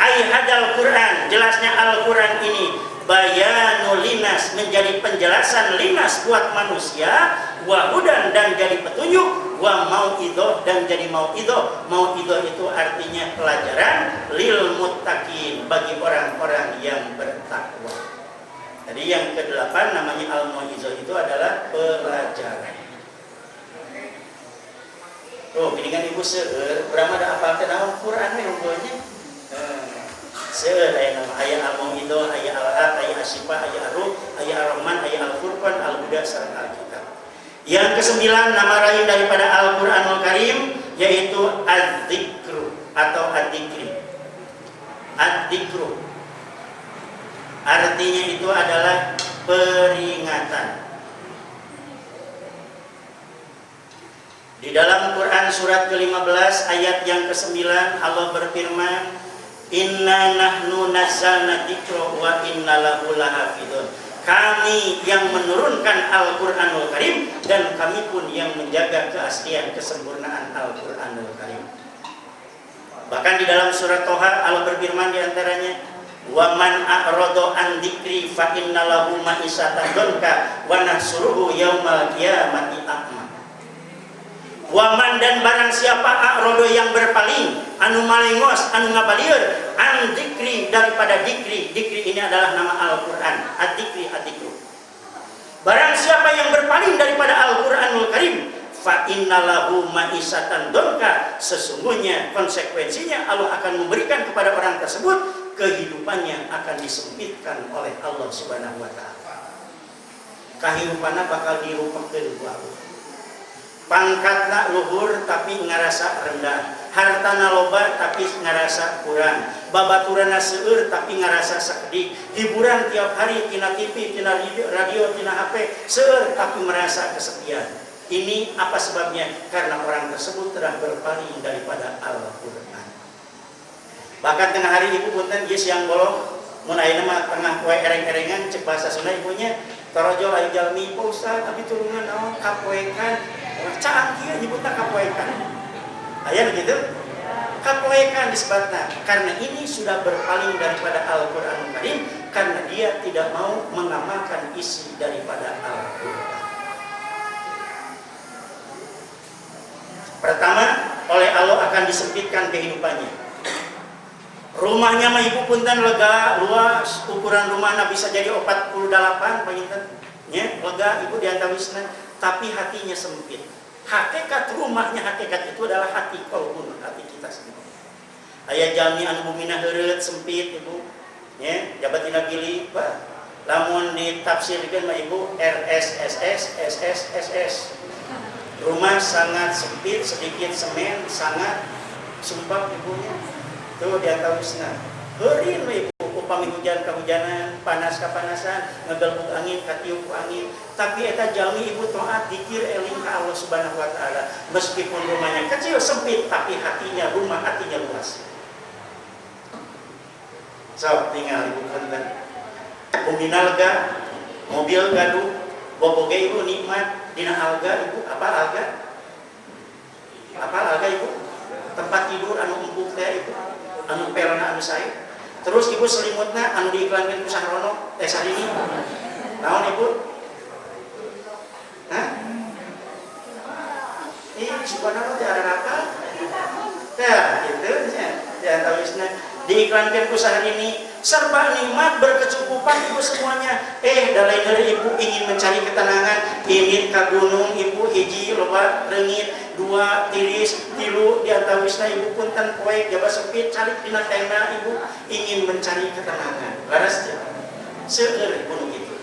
ay hadal Quran, jelasnya Al-Quran ini bayanul linnas, menjadi penjelasan linnas buat manusia, wa hudan dan jadi petunjuk, wa mau'idzah dan jadi mau'idzah. Mau'idzah itu artinya pelajaran, lil muttaqin bagi orang-orang yang bertakwa. Jadi yang kedelapan namanya al-mau'idzah itu adalah pelajaran. Oh, piringan ibu seueur, berapa ada apa kenal Quran yang unggulnya? Seueur aya nama aya al-mau'idzah, aya al-haq, aya asyifa, aya ar-ruh, aya ar-rahman, aya al-furqan, al-huda sareng al-kitab. Yang kesembilan nama lain daripada Al-Qur'anul Karim yaitu az-dzikru atau ad-dzikri. Az-dzikru artinya itu adalah peringatan. Di dalam Quran surat ke-15 ayat yang ke-9 Allah berfirman, inna nahnu nazzalna dzikra wa inna lahu lahafidun. Kami yang menurunkan Al-Qur'anul Karim dan kami pun yang menjaga keaslian kesempurnaan Al-Qur'anul Karim. Bahkan di dalam surat Toha Allah berfirman di antaranya, wa man a'rada an dzikri fa inna lahu ma'isatan donka wa nahsuruhu yaumal qiyamati a'ma. Waman dan barang siapa a'rada yang berpaling, anu malengos, anu ngabalieur an dzikri daripada dzikri. Dzikri ini adalah nama Al-Qur'an. Ad-dzikri, ad-dzikru. Barang siapa yang berpaling daripada Al-Qur'anul Karim, fa innalahu ma'isatan donka, sesungguhnya konsekuensinya Allah akan memberikan kepada orang tersebut kehidupannya akan disempitkan oleh Allah Subhanahu wa ta'ala. Kehidupannya bakal dirupakeun ku Allah. Pangkatna luhur tapi ngarasa rendah, hartana loba tapi ngarasa kurang, babaturana seueur tapi ngarasa sakedik, hiburan tiap hari tina TV, tina radio, tina HP seueur tapi merasa kesepian. Ini apa sebabnya? Karena orang tersebut telah berpaling daripada Al-Qur'an. Bahkan tengah hari ibu punten geus yang bolong mun ayeuna mah tengah poe ereng-erengan cek bahasa Sunda ibunya tarojol aya jalmi po Ustaz abi tulungan naon kapoekan caan kieu nyebutna kapoekan aya begitu kapoekan disebutna karena ini sudah berpaling daripada Al-Qur'anul Karim karena dia tidak mau mengamalkan isi daripada Al-Qur'an. Pertama, oleh Allah akan disempitkan kehidupannya. Rumahnya mah ibu punten lega, luas, ukuran rumahnya bisa jadi 48 panginten. Nya, lega ibu diantawisna, tapi hatinya sempit. Hakikat rumahnya, hakikat itu adalah hati kolbun, hati kita sendiri. Aya jalmi anu bumina heureut sempit ibu. Nya, jabatina pilih, Pak. Lamun ditafsirkeun mah ibu RSSS SSSS. Rumah sangat sempit, sedikit semen, sangat sumpah ibunya. Tuh dia tahu sana. Heureun we ibu, upami hujan kahujanan, panas kapanasan, ngegelbuk angin, katiup angin. Tapi eta jalmi ibu taat dikir eling ka Allah Subhanahu wa taala. Meskipun rumahnya kecil sempit, tapi hatinya rumah hatinya luas. So, tinggal ibu punten. Bumi lega, mobil gaduh, boboge ibu nikmat, dina alga ibu, apa alga? Apa alga ibu? Tempat tidur anu empuk teh ibu. Anu pelana anu sae. Terus ibu selimutna anu diiklankeun ku Sahrono teh sadini. Naon ibu? Hah? Subhanallah teh ada apa? Teh kitu nya. Ya tawisna diiklankeun ku Sahrini serba nikmat berkecukupan ibu semuanya. Dalai dari ibu ingin mencari ketenangan, ingin ke gunung ibu hiji loba 1 reungit, 2 tiris, 3 diantawisna ibu punten poek jaba sepit cari dina tenda ibu ingin mencari ketenangan. Laras teh. Seueur ibu kitu.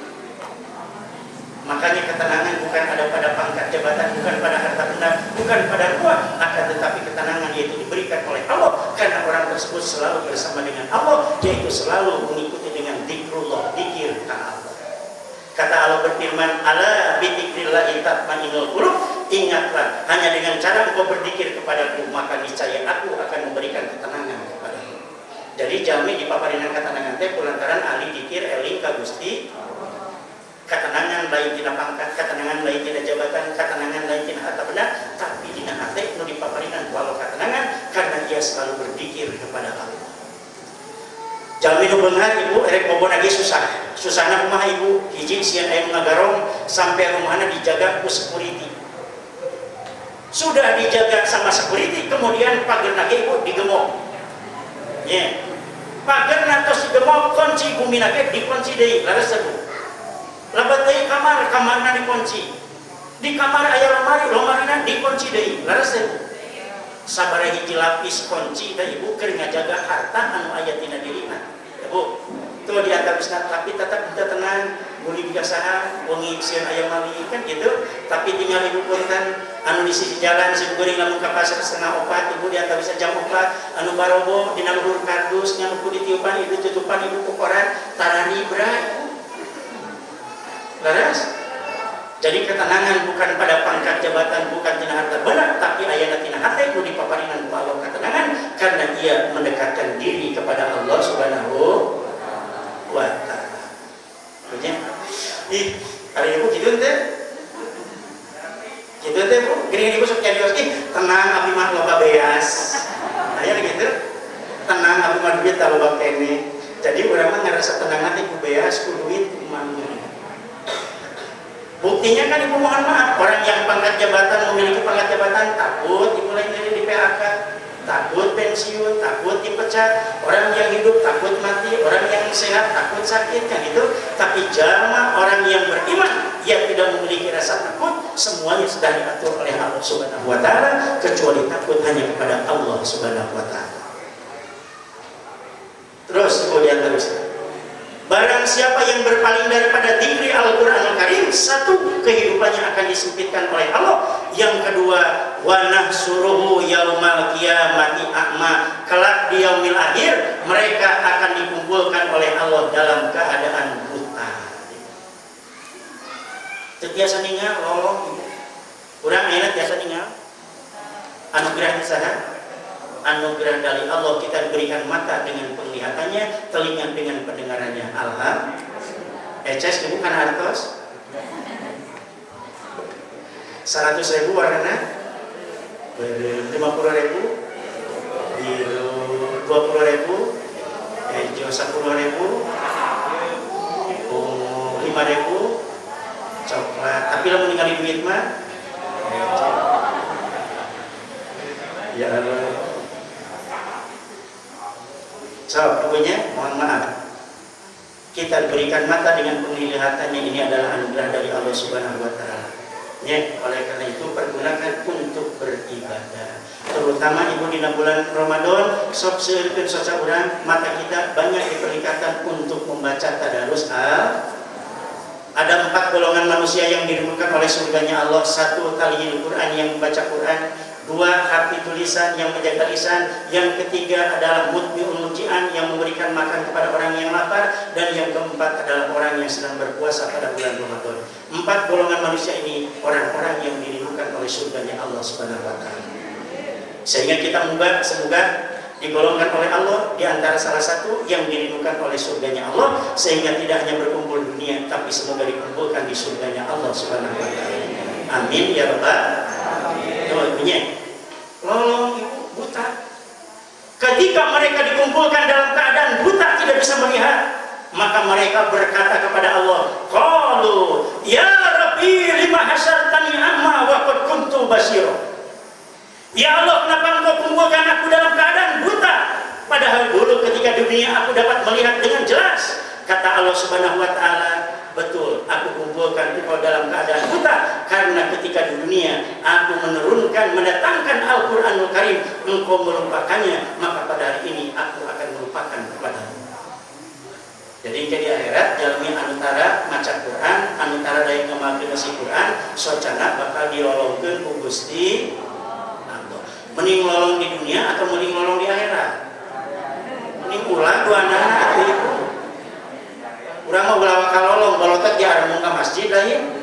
Makanya ketenangan bukan ada pada pangkat jabatan, bukan pada harta benda, bukan pada rumah, akan tetapi ketenangan yaitu diberikan oleh Allah karena orang tersebut selalu bersama dengan Allah, yaitu selalu mengikuti dengan zikrullah, zikir Allah. Kata Allah berfirman, ala bidzikrillahi tatmainnul qulub, ingatlah hanya dengan cara engkau berzikir kepadaku maka niscaya aku akan memberikan ketenangan kepadamu. Jadi jami dipaparingan ketenangan teh kulantaran ahli zikir eling ka Gusti. Ketenangan lain tina pangkat, ketenangan lain tina jabatan, ketenangan lain tina harta benda, tapi dina hati nu dipaparingan ku Allah ketenangan karena ia selalu berzikir kepada Allah. Jami nu beunghar ibu erek bobona ge susah. Susahna kumaha ibu? Hiji sieun aya ngagarong sampai rumahna dijaga ku security. Sudah dijaga sama security, kemudian pageurna ge ibu digemok. Nya. Pageurna tos digemok, kunci gumina ge dikunci deui, laras sebu. Labat deui kamarna dikunci. Di kamar aya lomarina dikunci deui. Laras teh. Sabaraha hiji lapis kunci da ibu keur ngajaga harta anu aya tina dirina. Ya Bu. Tuh di antawisna tapi tetap kita tenang, muli biasaha, wengi sieun aya mali kan gitu. Tapi tinggal ibu punten anu di sisi jalan si geuring lamun ka pasar 3:30 ibu di antawisna jam 4 anu barobo dina luhur kardus nya nu ditiupan ibu tutupan ibu ku koran tarani bray. Laras. Jadi ketenangan bukan pada pangkat jabatan, bukan tina harta benda, tapi ayana tina hati nu dipaparingan ku Allah ketenangan karena ia mendekatkan diri kepada Allah Subhanahu wa taala. Punya. Ih, hari ibu kitu teh. Kitu teh Bu, geuning ibu sok nyarios tenang abi mah loba beas. Aya gitu. Tenang abi mah duit loba kene. Jadi urang mah ngarasa tenang teh ku beas, ku duit, ku mangga. Buktinya kan ibu mohon maaf, orang yang pangkat jabatan memiliki pangkat jabatan takut dimulai dari di PHK, takut pensiun, takut dipecat, orang yang hidup takut mati, orang yang sehat takut sakit kan itu. Tapi jamaah orang yang beriman yang tidak memiliki rasa takut, semuanya sudah diatur oleh Allah Subhanahu wa taala, kecuali takut hanya kepada Allah Subhanahu wa taala. Terus kemudian terus. Barang siapa yang berpaling daripada zikri Al-Qur'anul Karim, satu, kehidupannya akan disempitkan oleh Allah. Yang kedua, wa nahsuruhu yaumal qiyamati a'ma, kelak di yaumil akhir mereka akan dikumpulkan oleh Allah dalam keadaan buta. Tiasa ningal lolong ibu. Urang ayeuna tiasa ningal. Anugerah saha? Anugerah dari Allah, kita diberikan mata dengan penglihatannya, telinga dengan pendengarannya. Alhamdulillah. Eces ibu kan hartos 100.000 warna 50.000 biru 20.000 hijau 10.000 ungu 5.000 coklat. Tapi lamun ningali duit mah ya Allah. So, pokoknya mohon maaf. Kita diberikan mata dengan penglihatannya, ini adalah anugerah dari Allah Subhanahu wa taala. Ya, oleh karena itu pergunakan untuk beribadah. Terutama ibu di bulan Ramadan, sok seueurkeun soca urang, mata kita banyak diperlihatkan untuk membaca tadarus Ada 4 golongan manusia yang dirindukan oleh surganya Allah. 1, taliyul Quran, yang membaca Quran. 2, hafidul lisan, yang menjaga lisan. Yang ketiga adalah mutbi'ul mujian, yang memberikan makan kepada orang yang lapar. Dan yang keempat adalah orang yang sedang berpuasa pada bulan Ramadan. 4 golongan manusia ini orang-orang yang dirindukan oleh surganya Allah Subhanahu wa taala. Sehingga kita semoga digolongkan oleh Allah di antara salah satu yang dirindukan oleh surganya Allah, sehingga tidak hanya berkumpul dunia, tapi semoga dikumpulkan di surganya Allah Subhanahu wa taala. Amin ya rabbal alamin. Lolong ibu buta. Ketika mereka dikumpulkan dalam keadaan buta, tidak bisa melihat, maka mereka berkata kepada Allah, qalu ya rabbi lima hasyartani amma wa qad kuntu basira. Ya Allah, kenapa engkau kumpulkan aku dalam keadaan buta, padahal dulu ketika di dunia aku dapat melihat dengan jelas. Kata Allah Subhanahu wa taala, betul, aku kumpulkan engkau dalam keadaan buta, karena ketika di dunia aku mendatangkan Al-Qur'anul Karim, engkau melupakannya, maka pada hari ini aku akan melupakan kepadamu. Jadi di akhirat jalmi antara maca Quran, antara daya ngemakeun si Quran, socana bakal dilolongkeun ku Gusti Allah. Mending lolong di dunia atau mending lolong di akhirat? Mending ulah duana atuh ibu. Urang mah ulah kalolong, balotet ge areng ka masjid lain.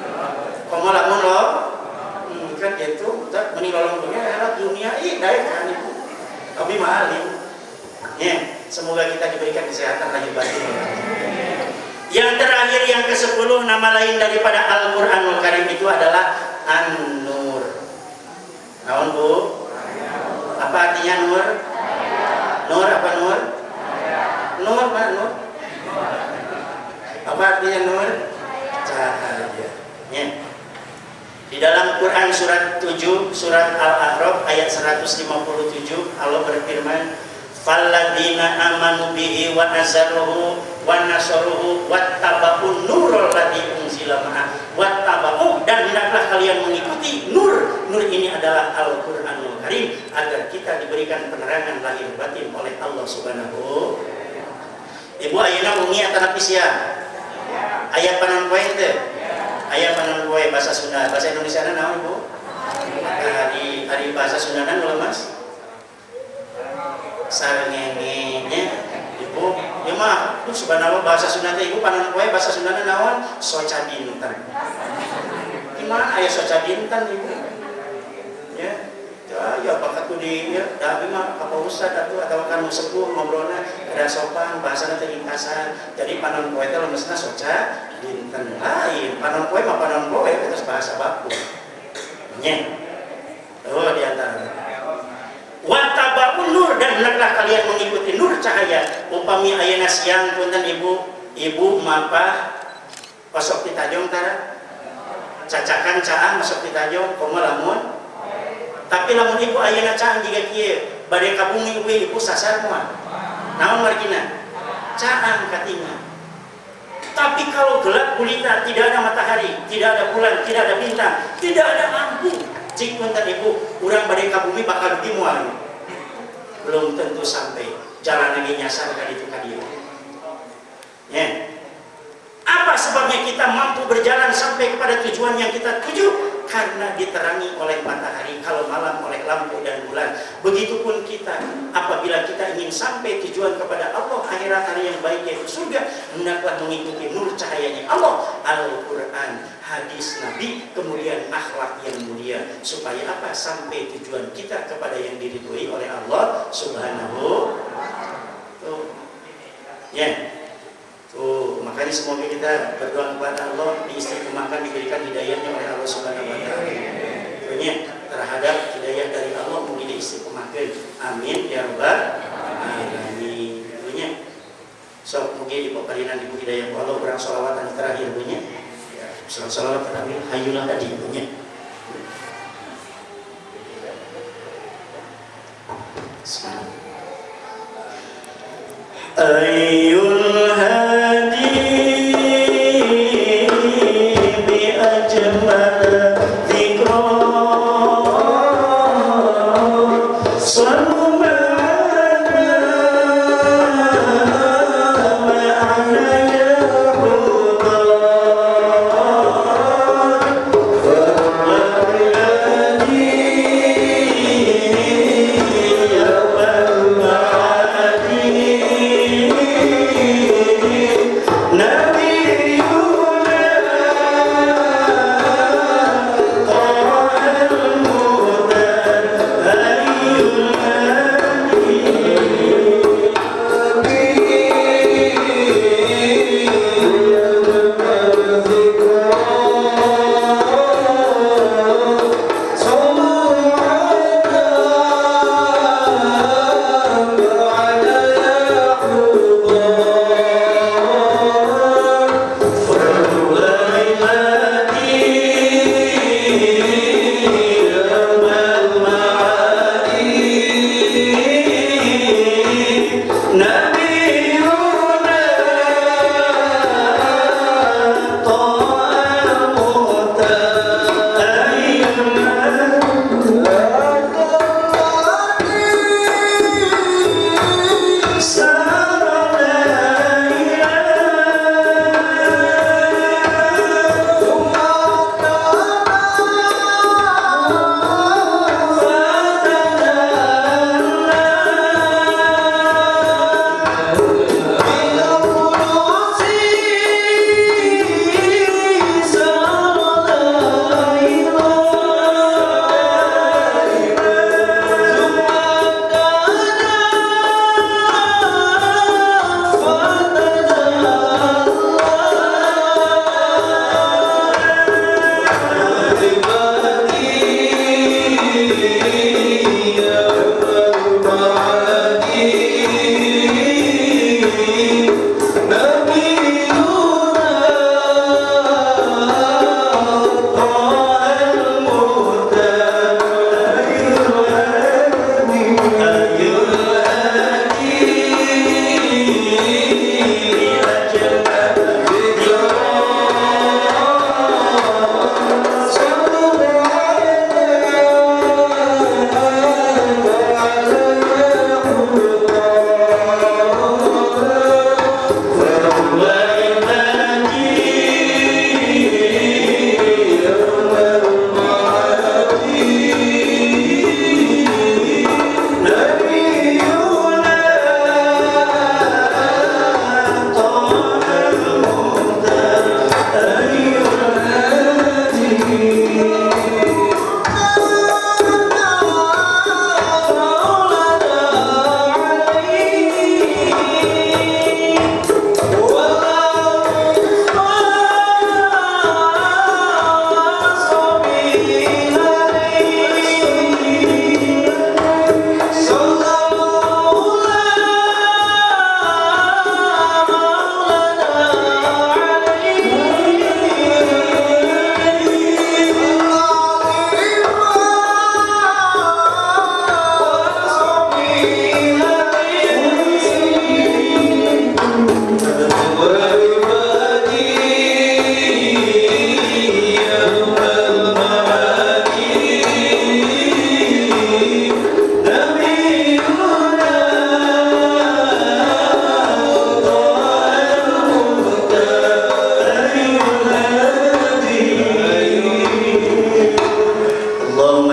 Komo lamun lo kan gitu, mending lolong dunia akhirat dunia daek kan ibu. Abi mah alim. Ya, semoga kita diberikan kesehatan lahir batin. Yang terakhir yang ke-10 nama lain daripada Al-Qur'anul Karim itu adalah An-Nur. Naon Bu? Apa artinya nur? Nur apa nur? Nur mana nur? Apa artinya nur? Cahaya. Ya. Di dalam Quran surat 7, surat Al-A'raf ayat 157, Allah berfirman, "Falladzina amanu bihi wa nazaruhu wa nasaruhu wattaba'un nurul ladzi unzila ma'ah wattaba'u," dan hendaklah kalian mengikuti nur. Nur ini adalah Al-Qur'anul Karim agar kita diberikan penerangan lahir batin oleh Allah Subhanahu. Ibu ayeuna ungi atau napisia? Aya panon poe teh? Aya panon poe bahasa Sunda, bahasa Indonesia naon Ibu? Hari bahasa Sundana nu Mas? Sarengenge Ibu, ya mah subhanallah bahasa Sunda teh Ibu panon poe bahasa Sunda naon? Soca dinten. Gimana aya soca dinten Ibu? Ya. Ya bakat tuh di ya, tapi mah apa ustad atuh atau kan sepuh ngobrolna ada sopan bahasana teh ringkasan. Jadi panon poe teh lemesna soca dinten lain. Panon poe mah panon poe terus bahasa baku. Nya. Oh di antara. Wattaba'un nur, dan hendaklah kalian mengikuti nur cahaya. Upami ayeuna siang punten ibu mapah pasok ditajong tara. Cacakan caang masuk ditajong komo lamun. Tapi lamun ibu ayeuna caang jiga kieu bade ka bumi ibu sasar moal. Naon margina? Caang katinga. Tapi kalau gelap gulita, tidak ada matahari, tidak ada bulan, tidak ada bintang, tidak ada lampu, cik punten ibu, urang bade ka bumi bakal di moal. Belum tentu sampai. Jalan lagi nyasar ka ditu ka dieu. Ya. Apa sebabnya kita mampu berjalan sampai kepada tujuan yang kita tuju? Karena diterangi oleh matahari, kalau malam oleh lampu dan bulan. Begitupun kita, apabila kita ingin sampai tujuan kepada Allah, akhirat hari yang baik yaitu surga, hendaklah mengikuti nur cahayanya Allah, Al-Quran, hadis Nabi, kemudian akhlak yang mulia. Supaya apa? Sampai tujuan kita kepada yang diridhoi oleh Allah Subhanahu. Ya. Makanya semoga kita berdoa kepada Allah diistiqomahkan, diberikan hidayahnya oleh Allah Subhanahu wa taala. Tentunya terhadap hidayah dari Allah mungkin diistiqomahkan. Amin ya rabbal alamin. Tentunya sok mugi dipaparinan ibu hidayah Allah urang shalawatan terakhir punya. Ya, shalawat terakhir hayulah tadi punya. Ayyul hadi bi ajmal dzikra sallu ma'ana ya Rabbana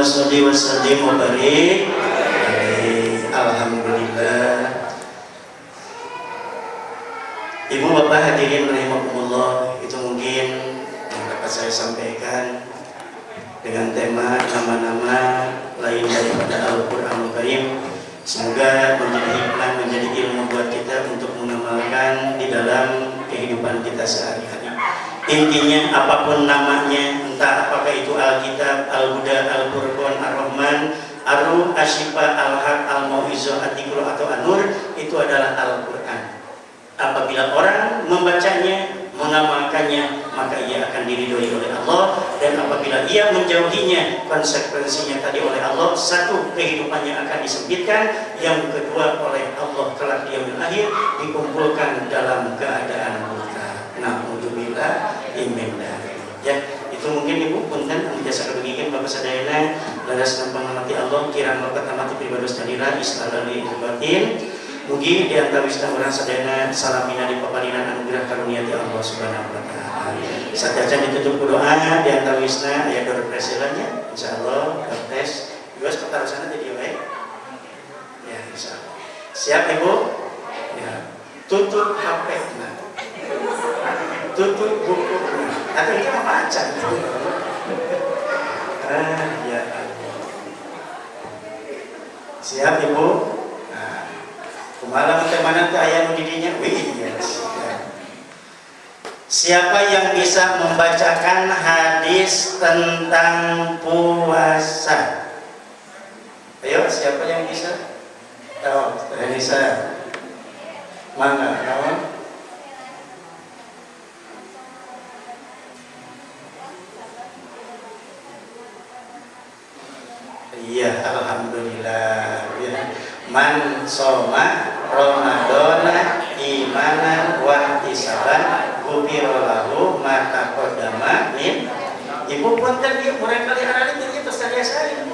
sholli wa sallim wa barik alaihi. Alhamdulillah. Ibu bapak hadirin rahimakumullah, itu mungkin yang dapat saya sampaikan dengan tema nama-nama lain daripada Al-Quranul Karim. Semoga menjadi hikmah, menjadi ilmu buat kita untuk mengamalkan di dalam kehidupan kita sehari-hari. Intinya apapun namanya, entah apakah itu Alkitab, Al-Huda, Al-Furqan, Ar-Rahman, Ar-Ruh, Asy-Syifa, Al-Haq, Al-Mau'izah, At-Tiqwa atau An-Nur, itu adalah Al-Quran. Apabila orang membacanya, mengamalkannya, maka ia akan diridhoi oleh Allah. Dan apabila ia menjauhinya, konsekuensinya tadi oleh Allah, satu, kehidupannya akan disempitkan, yang kedua oleh Allah kelak di yaumil akhir dikumpulkan dalam keadaan buta. Na'udzubillah min dzalik. Ya, itu mungkin Ibu punten biasa kebagian Bapak sadayana laras pangamati Allah kirang lepat amati pribados dalila islalali batin. Mugi di antara wisdom orang sadayana salamina di papalinan anugerah karunia di Allah Subhanahu wa taala. Sadajan ditutup doa di antara wisna aya dor presilannya insyaallah tes geus petarosana jadi baik. Ya insyaallah. Siap Ibu? Ya. Tutup HP nah. Tutup buku. Atau ini mau baca. Ya Allah. Siap Ibu? Malam kemana tuh ayam didinya? Siapa yang bisa membacakan hadis tentang puasa? Ayo, siapa yang bisa? Oh, bisa. Mana? Kawan? Iya, alhamdulillah. Ya. Man soma Ramadana imanan wa ihtisaban ghufira lahu ma taqaddama min. Ibu pun kan dia mulai kali hari ini terus tadi saya.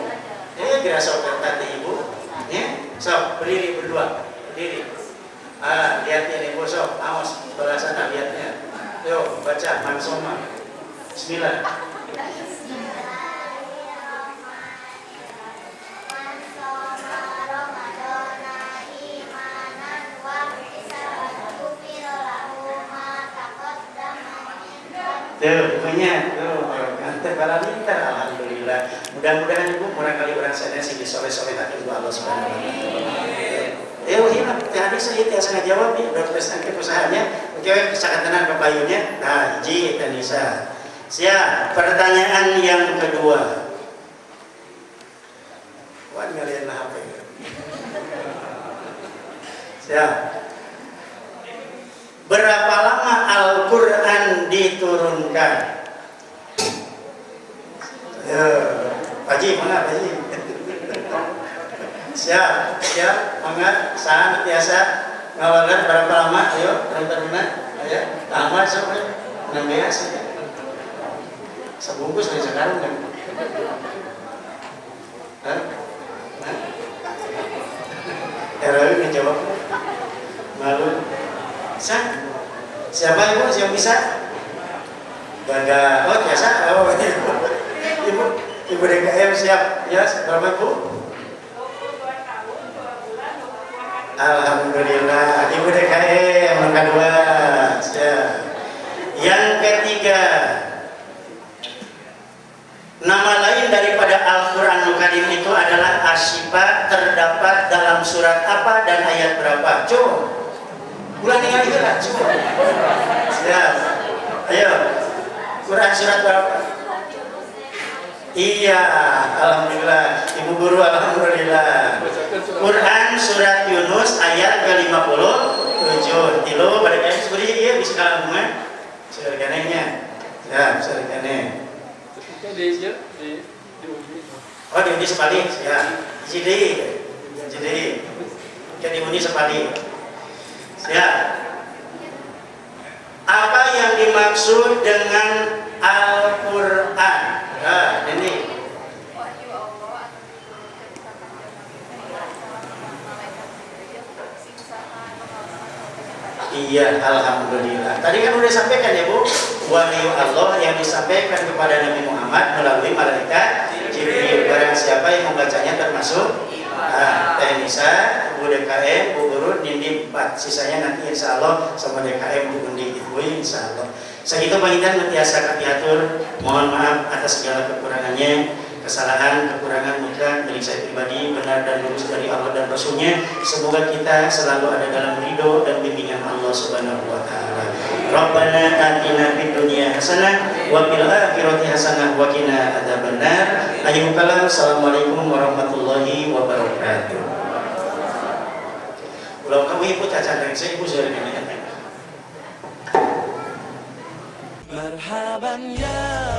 Kira sok tadi Ibu. Ya, sok berdiri berdua. Berdiri. Lihat ini Ibu sok. Awas sebelah sana lihatnya. Yuk baca man soma. Bismillah. Tuh, punya, tuh, kantor balalintar, alhamdulillah. Mudah-mudahan Ibu murah kali orang sana sih sore-sore hati Allah Subhanahu wa taala. Hilang, tadi saya tiasa ngejawab nih, udah tulisan ke usahanya. Oke, kesakatanan kepayunya. Nah, Ji dan Nisa. Siap, pertanyaan yang kedua. Wah, ngalian lah apa ya? Siap. Berapa lama Al-Quran diturunkan? Pak Haji, mana Pak Haji? Siap, mangga, saat biasa ngawalan berapa lama? Ayo, teruna, ayo, lama sampai 16 ya. Sebungkus dari sekarang kan? Erawi menjawab, malu. Siapa Ibu yang bisa? Gagal. Oh biasa. Oh Ibu DKM siap. Ya, berapa Bu? Alhamdulillah. Ibu DKM yang kedua. Siap. Yang ketiga, nama lain daripada Al-Quranul Karim itu adalah Asy-Syifa, terdapat dalam surat apa dan ayat berapa? Coba. Bulan yang ini lah, coba. Siap. Ayo. Quran surat berapa? Iya, alhamdulillah. Ibu guru alhamdulillah. Quran surat Yunus ayat ke-57. Tilo pada kalian sebenarnya dia bisa kalangan. Serganenya. Ya, serganenya. Oh, diundi sekali. Ya. Jadi. Kan diundi sekali. Ya. Apa yang dimaksud dengan Al-Quran? Nah, ini. Iya, alhamdulillah. Tadi kan udah sampaikan ya Bu, wahyu Allah yang disampaikan kepada Nabi Muhammad melalui malaikat Jibril. Barang siapa siapa yang membacanya termasuk Teh Nisa, Bu DKM, Bu Guru, Nindi 4. Sisanya nanti insya Allah sama DKM, Bu Undi, Ibu insya Allah. Segitu pengintan mutiasa kapiatur. Mohon maaf atas segala kekurangannya, kesalahan, kekurangan mutlak milik saya pribadi, benar dan lurus dari Allah dan Rasulnya. Semoga kita selalu ada dalam ridho dan bimbingan Allah Subhanahu wa Ta'ala. Rabbana atina fid dunya hasanah wa fil akhirati hasanah wa qina adzabannar. Ayyuhal kalam. Assalamualaikum warahmatullahi wabarakatuh. Ulang kamu ibu cacat dan saya ibu sudah ini. Marhaban ya